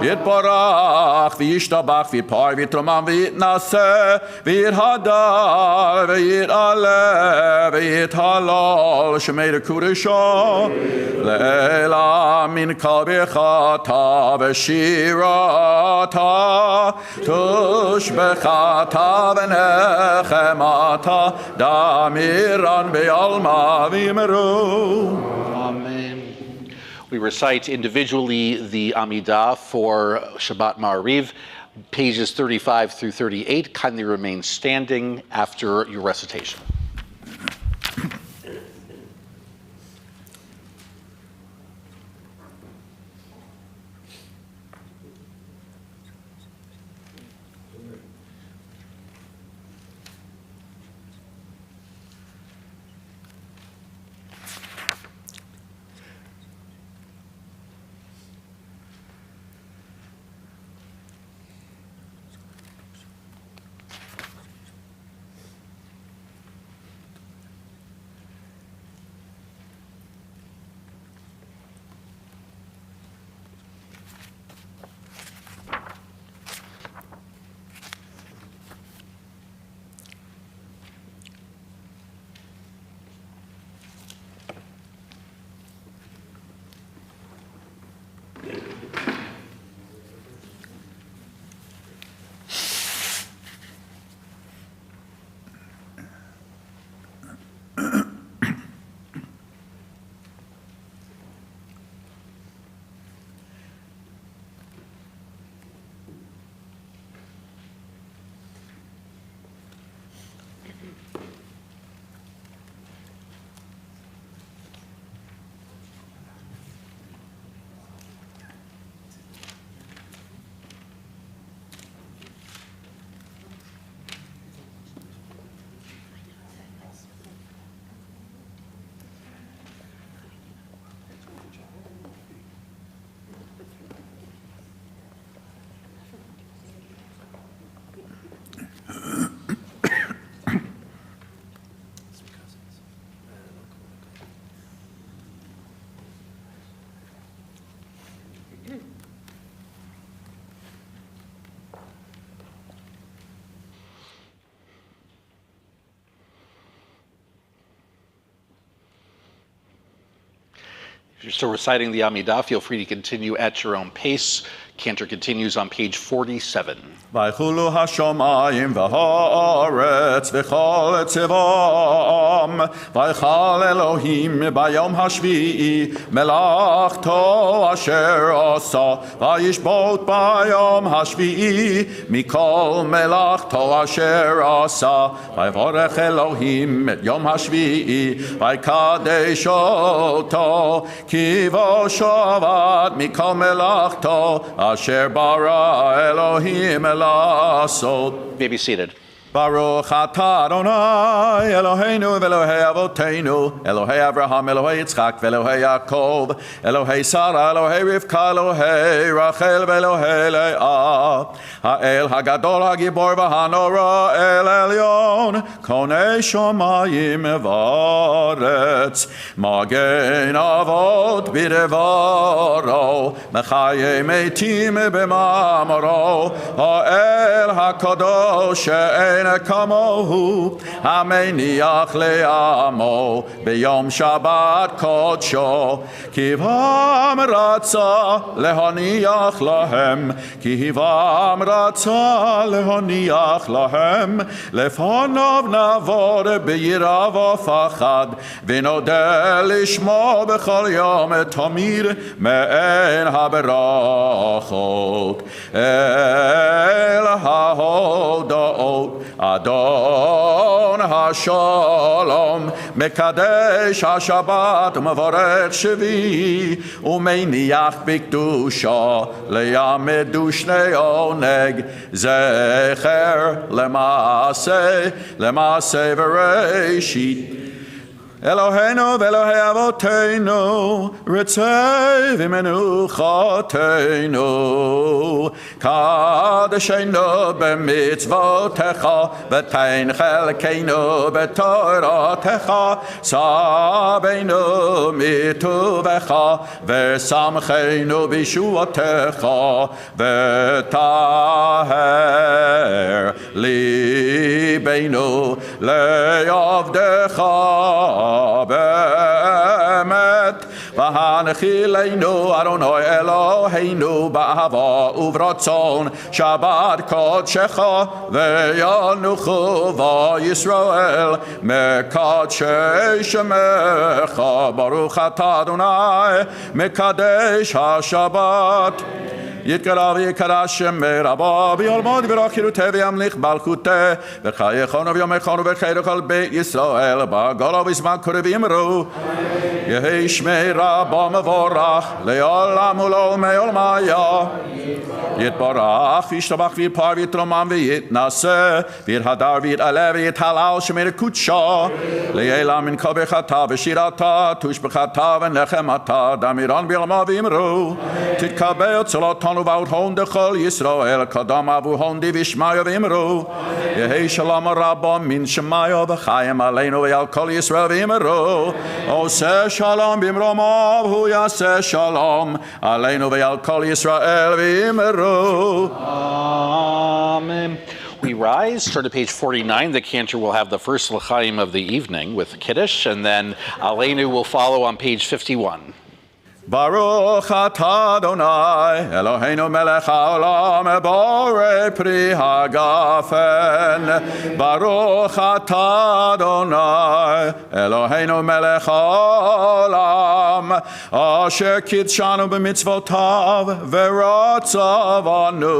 יתברך וישתבח ויתפאר ויתרומם ויתנשא ויתהדר ויתעלה ויתהלל שמי קודשו לעילא מן כל ברכתה ושירתה תושבחתה ונחמתה דמירן בעלמא ויאמרו. Amen. We recite individually the Amidah for Shabbat Ma'ariv, pages 35 through 38. Kindly remain standing after your recitation. If you're still reciting the Amidah, feel free to continue at your own pace. Cantor continues on page 47. ויחולו השמיים והארץ וכל צבאם ויכל אלוהים ביום השביעי מלאכתו אשר עשה וישבות ביום השביעי מכל מלאכתו אשר עשה ויברך אלוהים את יום השביעי ויקדש אותו כי בו שבת מכל מלאכתו אשר ברא אלוהים May be seated. Baruch atah Adonai Eloheinu ve'Elohei avotenu Elohei Avraham Elohei Yitzchak ve'Elohei Yaakov Elohei Sarah Elohei Rivka Elohei Rachel ve'Elohei Leah Ha'el Hagadol Hagibor v'Hanora El Elyon Konei Shomayim v'Aretz Magen Avot b'Devaro Mechayei Meitim b'Mamoro Ha'el HaKadosh She'en כמוהו המניח לעמו ביום שבת קודשו כי הם רצה להניח להם כי הם רצה להניח להם לפניו נעבור ביראה ופחד ונודה לשמו בכל יום תמיר מעין הברכות אל ההודעות אדון השלום מקדש השבת ומברך שביעי ומניח בקדושה לימדו שני עונג זכר למעשה וראשית אלוהינו ואלוהי אבותינו רצה ומנוחתנו קדשנו במצוותיך ותן חלקנו בתורתך סבנו מטובך ושמחנו בישועתך וטהר ליבנו לעבדך באמת והנחילנו אדוני אלוהינו באהבה וברצון שבת קודשך וינוחו בישראל מקדשי שמך ברוך אתה אדוני מקדש השבת יתקרב ויקדש שם רבו ויעמוד ורכירותי וימליך מלכותי וחייכון ויומכון ובחיר כל בית ישראל בגולה ובזמן קרוב יאמרו יהי שמי רבו מבורך לעולם ולעולמי עולמיה יתברך וישתבח ויתפאר ויתרומם ויתנשא ויתהדר ויתעלה ויתהלל שמי קודשו לעילם מן כל ברכתה ושירתה תושבחתה ונחמתה דמירן בעלמה ויאמרו תתקבל צלותנו ובהון דכל ישראל קדם אבוהון דיבישמעיה ואמרו יהי שלום רבו מן שמעיה וחיים עלינו ועל כל ישראל ואמרו עושה שלום במרומו והוא יעשה שלום עלינו ועל כל ישראל ואמרו Amen. We rise, turn to page 49. The cantor will have the first l'chaim of the evening with Kiddush, and then Aleinu will follow on page 51. Baruch atah Adonai Eloheinu melech haolam borei pri hagafen Baruch atah Adonai Eloheinu melech haolam asher kidshanu b'mitzvotav v'ratzavanu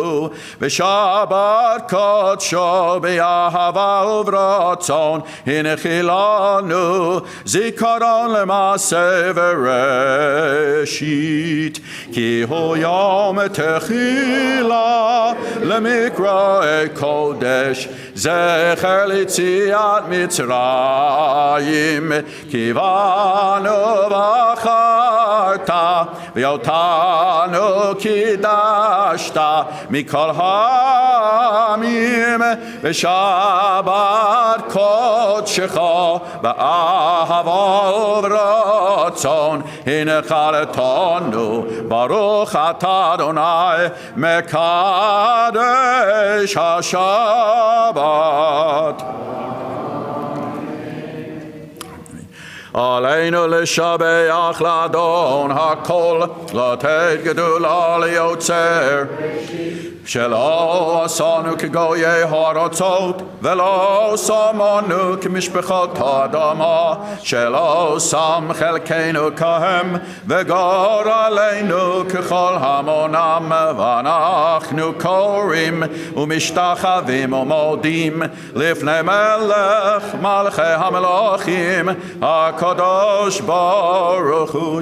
v'shabat kodsho b'yahava uvratzon hinechilanu zikaron l'maseh v'rei ראשית כי הוא יום תחילה למקראי קודש זכר ליציאת מצרים כי באנו בחרת ואותנו קידשת מכל העמים בשבת קודשך באהבה וברצון הנחלתנו ברוך אתה אדוני מקדש השבת עלינו לשבח לאדון הכל, לתת גדולה ליוצר. שלא עשנו כגויי הארצות, ולא שמנו כמשפחות האדמה, שלא שם חלקנו כהם, וגור עלינו ככל המונם, ואנחנו קוראים ומשתחווים ומודים לפני מלך מלכי המלכים, הקדוש ברוך הוא.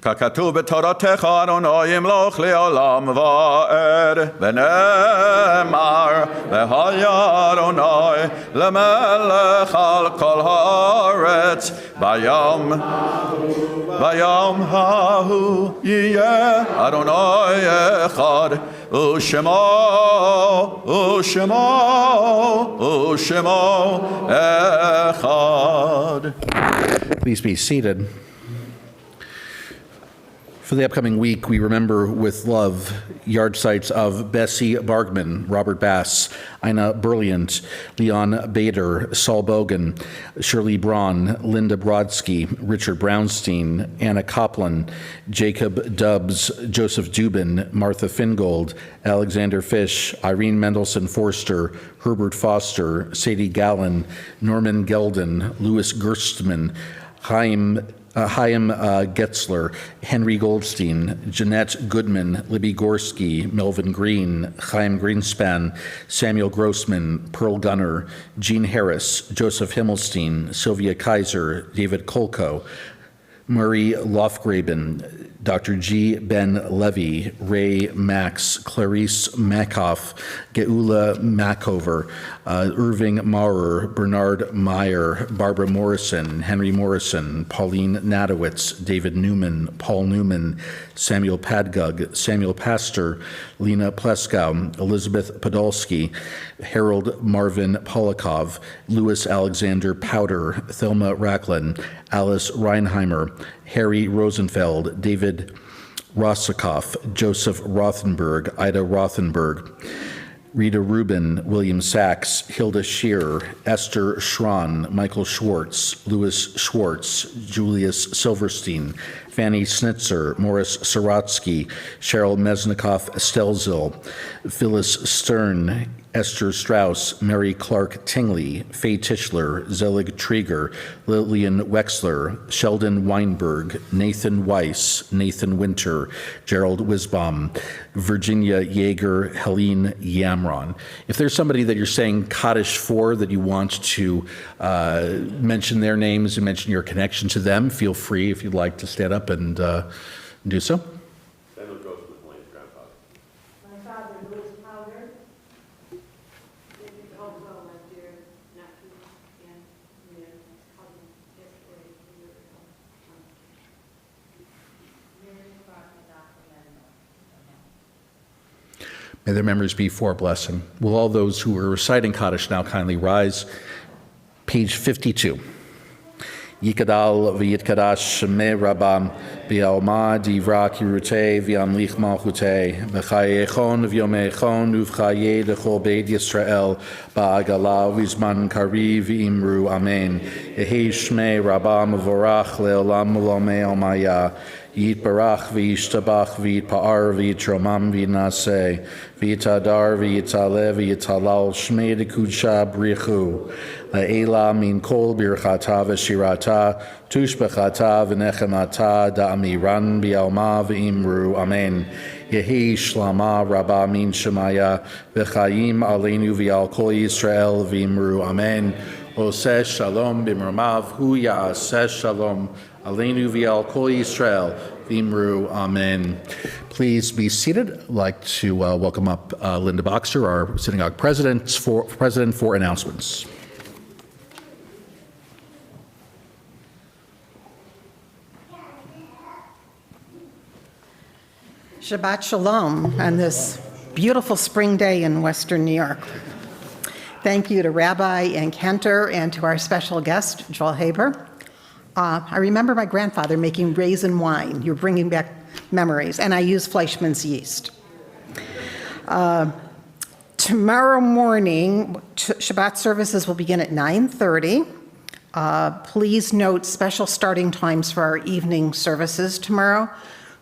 ככתוב בתורתך אדוני ימלוך לעולם ועד, ונאמר והיה אדוני למלך על כל הארץ, ביום ההוא יהיה אדוני אחד, ושמו אחד. Please be seated. For the upcoming week, we remember with love yard sites of Bessie Bargman, Robert Bass, Ina Berliant, Leon Bader, Saul Bogan, Shirley Braun, Linda Brodsky, Richard Brownstein, Anna Copland, Jacob Dubbs, Joseph Dubin, Martha Fingold, Alexander Fish, Irene Mendelson Forster, Herbert Foster, Sadie Gallen, Norman Gelden, Louis Gerstmann, Chaim Getzler, Henry Goldstein, Jeanette Goodman, Libby Gorski, Melvin Green, Chaim Greenspan, Samuel Grossman, Pearl Gunner, Jean Harris, Joseph Himmelstein, Sylvia Kaiser, David Kolko, Murray Lofgraben, Dr. G. Ben Levy, Ray Max, Clarice Makoff, Geula Macover, Irving Maurer, Bernard Meyer, Barbara Morrison, Henry Morrison, Pauline Nadowitz, David Newman, Paul Newman, Samuel Padgug, Samuel Pastor, Lena Pleskow, Elizabeth Podolsky, Harold Marvin Polakov, Louis Alexander Powder, Thelma Racklin, Alice Reinheimer, Harry Rosenfeld, David Rosikoff, Joseph Rothenberg, Ida Rothenberg, Rita Rubin, William Sachs, Hilda Shearer, Esther Schron, Michael Schwartz, Louis Schwartz, Julius Silverstein, Fanny Snitzer, Morris Saratsky, Cheryl Mesnikoff Stelzil, Phyllis Stern, Esther Strauss, Mary Clark Tingley, Faye Tischler, Zelig Trieger, Lillian Wexler, Sheldon Weinberg, Nathan Weiss, Nathan Winter, Gerald Wisbaum, Virginia Yeager, Helene Yamron. If there's somebody that you're saying Kaddish for that you want to mention their names and mention your connection to them, feel free if you'd like to stand up and do so. May their memories be for a blessing. Will all those who are reciting Kaddish now kindly rise? Page 52. Yikadal v'yitkadash shemei rabam v'yalma divra kirutei v'yamlich malchutei v'chayechon v'yomechon uv'chayei d'chol beit Yisrael ba'agala v'zman kari v'imru amen. Yehi shmei rabam v'vorach le'olam u'lomei almaya Yitbarach v'yishtabach v'yitpa'ar v'yitromam v'yinaseh v'yitadar v'yitaleh v'yitalal shmei d'kudsha brichu La'ela min kol birchata v'shirata tushbechata v'nechemata da'amiran b'yalma v'imru amen. Yehi shlama rabba min shemaya v'chayim aleinu v'yal kol Yisrael v'imru amen. Oseh shalom b'mramav hu ya'aseh shalom aleinu v'yal kol Yisrael v'imru amen. Please be seated. I'd like to welcome up Linda Boxer, our synagogue president for announcements. Shabbat Shalom on this beautiful spring day in Western New York. Thank you to Rabbi and Cantor and to our special guest, Joel Haber. I remember my grandfather making raisin wine. You're bringing back memories. And I use Fleischmann's yeast. Tomorrow morning, Shabbat services will begin at 9:30. Please note special starting times for our evening services tomorrow.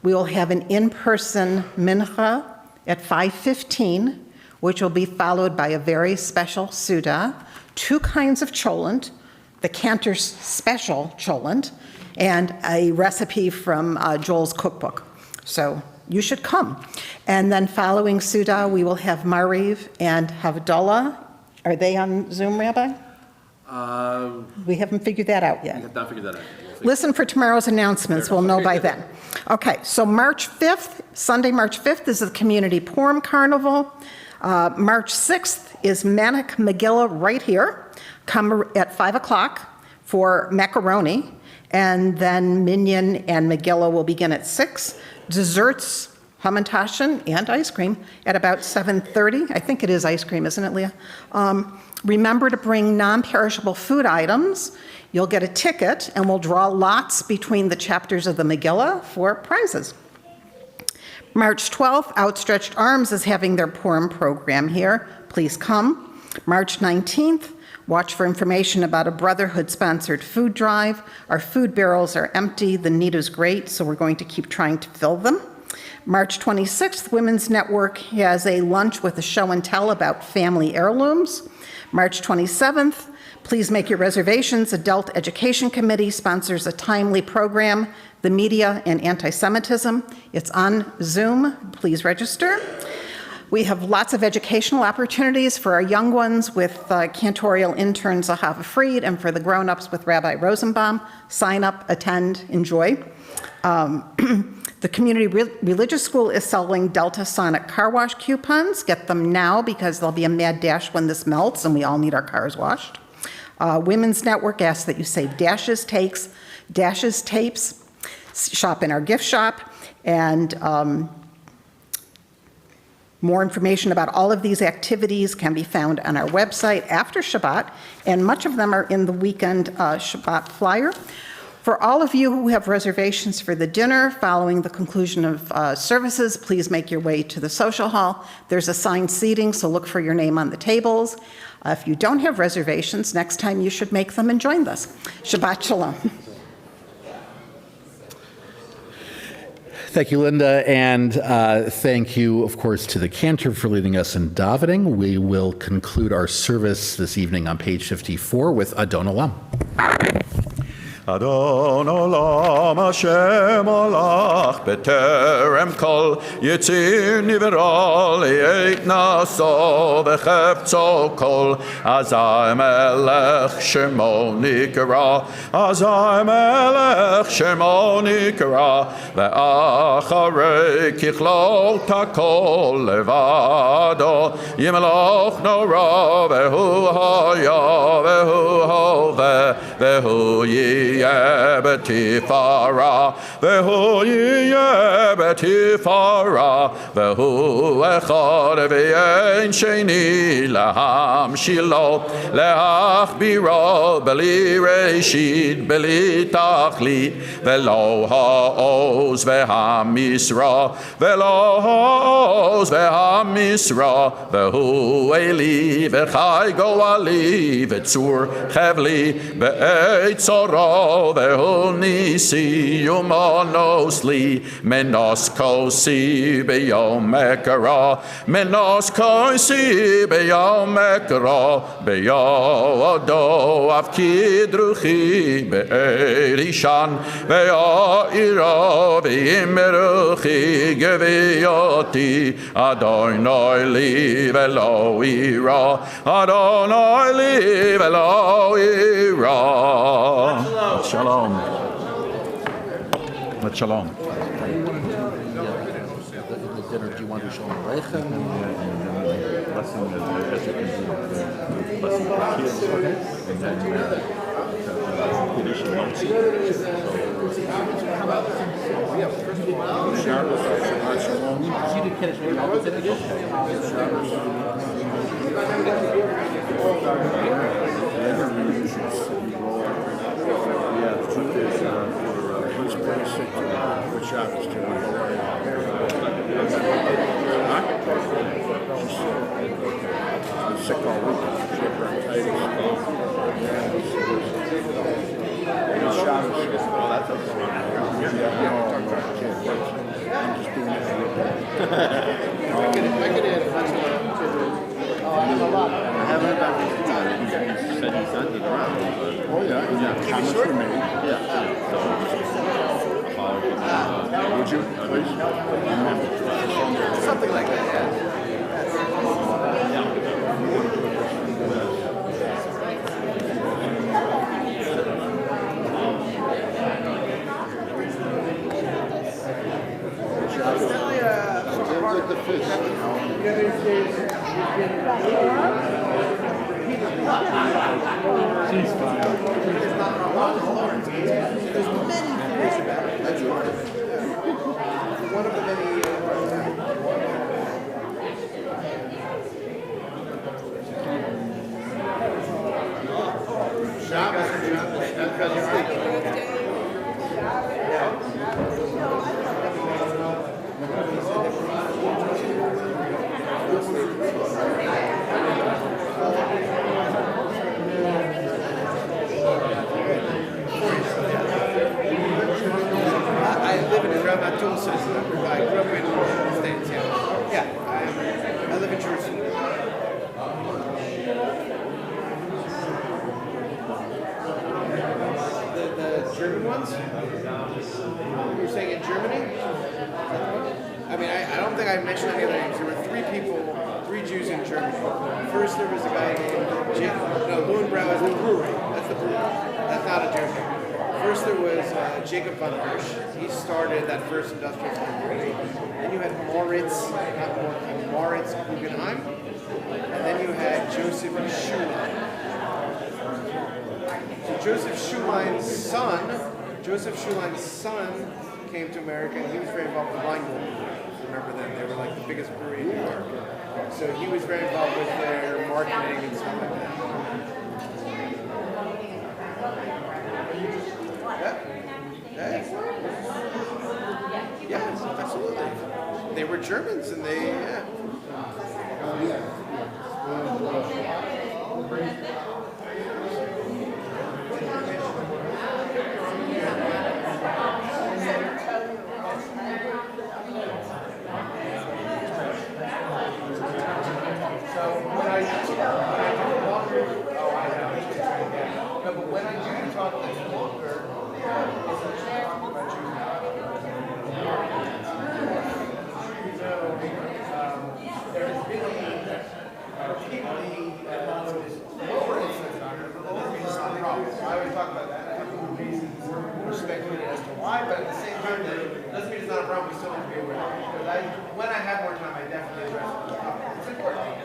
We will have an in-person mincha at 5:15, which will be followed by a very special Suda, 2 kinds of cholent, the Cantor's special cholent, and a recipe from Joel's cookbook. So you should come. And then following Suda, we will have Mariv and Havdalah. Are they on Zoom, Rabbi? We haven't figured that out yet. We have not figured that out. Listen for tomorrow's announcements. We'll know by then. Okay, so March 5th, Sunday, March 5th is the Community Purim Carnival. March 6th is Manic Megillah right here. Come at 5 o'clock for macaroni, and then Minyan and Megillah will begin at 6. Desserts, hamantashen, and ice cream at about 7:30. I think it is ice cream, isn't it, Leah? Remember to bring non-perishable food items. You'll get a ticket, and we'll draw lots between the chapters of the Megillah for prizes. March 12th, Outstretched Arms is having their Purim program here. Please come. March 19th, watch for information about a Brotherhood-sponsored food drive. Our food barrels are empty. The need is great, so we're going to keep trying to fill them. March 26th, Women's Network has a lunch with a show and tell about family heirlooms. March 27th, please make your reservations. Adult Education Committee sponsors a timely program, The Media and Anti-Semitism. It's on Zoom. Please register. We have lots of educational opportunities for our young ones with cantorial intern Zahava Fried, and for the grown-ups with Rabbi Rosenbaum. Sign up, attend, enjoy. The community religious school is selling Delta Sonic car wash coupons. Get them now because there'll be a mad dash when this melts and we all need our cars washed. Women's Network asks that you save dashes, tapes, shop in our gift shop, and more information about all of these activities can be found on our website after Shabbat, and much of them are in the weekend Shabbat flyer. For all of you who have reservations for the dinner following the conclusion of services, please make your way to the social hall. There's assigned seating, so look for your name on the tables. If you don't have reservations, next time you should make them and join us. Shabbat Shalom. Thank you, Linda, and thank you, of course, to the cantor for leading us in davening. We will conclude our service this evening on page 54 with Adon Olam. Adon Olam Hashem Olach B'terem Kol Yitzir Nivra Li'et Naso V'chefzo Kol Azai Melech Shemo Nikra Azai Melech Shemo Nikra Ve'acharei Kichlot HaKol Levado Yimeloch Nora Ve'hu Haya Ve'hu Hoveh Ve'hu Yi Betifara, Vehu Yeh Betifara, Vehu Echad Ve'en Sheni Laham Shilo, Leach Biro Beli Reshid Beli Tachlit, Velo Ha'oz Ve'hamisra, Velo Ha'oz Ve'hamisra, Vehu Eli Ve'chai Goali Ve'tzur Chevli Be'et Zoro Ve'hu Nisi Yumanos Li Menos Kosi B'yom Mekara Menos Kosi B'yom Mekara Be'yodo Avkid Ruchi Be'erishan Ve'ya'ira Ve'yimeruchi Gevioti Adonai Li Ve'lo Ira Adonai Li Ve'lo Ira. Shalom. Shalom. The dinner, do you want to do Shalom Aleichem? Blessing as you can do blessing the kids, and then Kiddush and Yom Tov. Sick all week. She had bronchitis. Oh, that's okay. I'm just doing it for you. I could add I have a lot. I haven't done it. He said he sent it around. But Oh, yeah. Comments were made. yeah. So, Would you, please? Something like that, yeah. Like the fish. One of the many. I live in Israel. I'm a dual citizen. I grew up in the States. Yeah, I live in Jerusalem. The German ones? You're saying in Germany? I mean, I don't think I mentioned any other names. There were three Jews in Germany. First, there was a guy named Lohenbrau is the brewery. That's the brewery. That's not a German. First, there was Jacob von Hirsch. He started that first industrial brewery. Then you had Moritz Guggenheim. And then you had Joseph Schulein. So Joseph Schulein's son came to America, and he was very involved with wine movement. Remember them? They were like the biggest brewery in New York. So he was very involved with their marketing and stuff like that. Yes, absolutely. They were Germans, and they, when I do talk this longer, I always talk about that. I think the reasons we're speculating as to why, but at the same time, that doesn't mean it's not a problem. We still have to be aware of it. Because when I have more time, I definitely address it. It's important.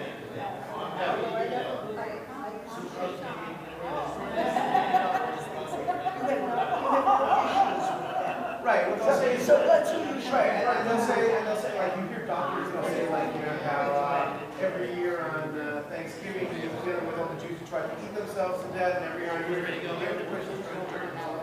Right. Well, they'll say, so let's right, and they'll say, like, you hear doctors, they'll say, like, you know, how every year on Thanksgiving, you're dealing with all the Jews who try to eat themselves to death, and every year on New Year's, you have to push them.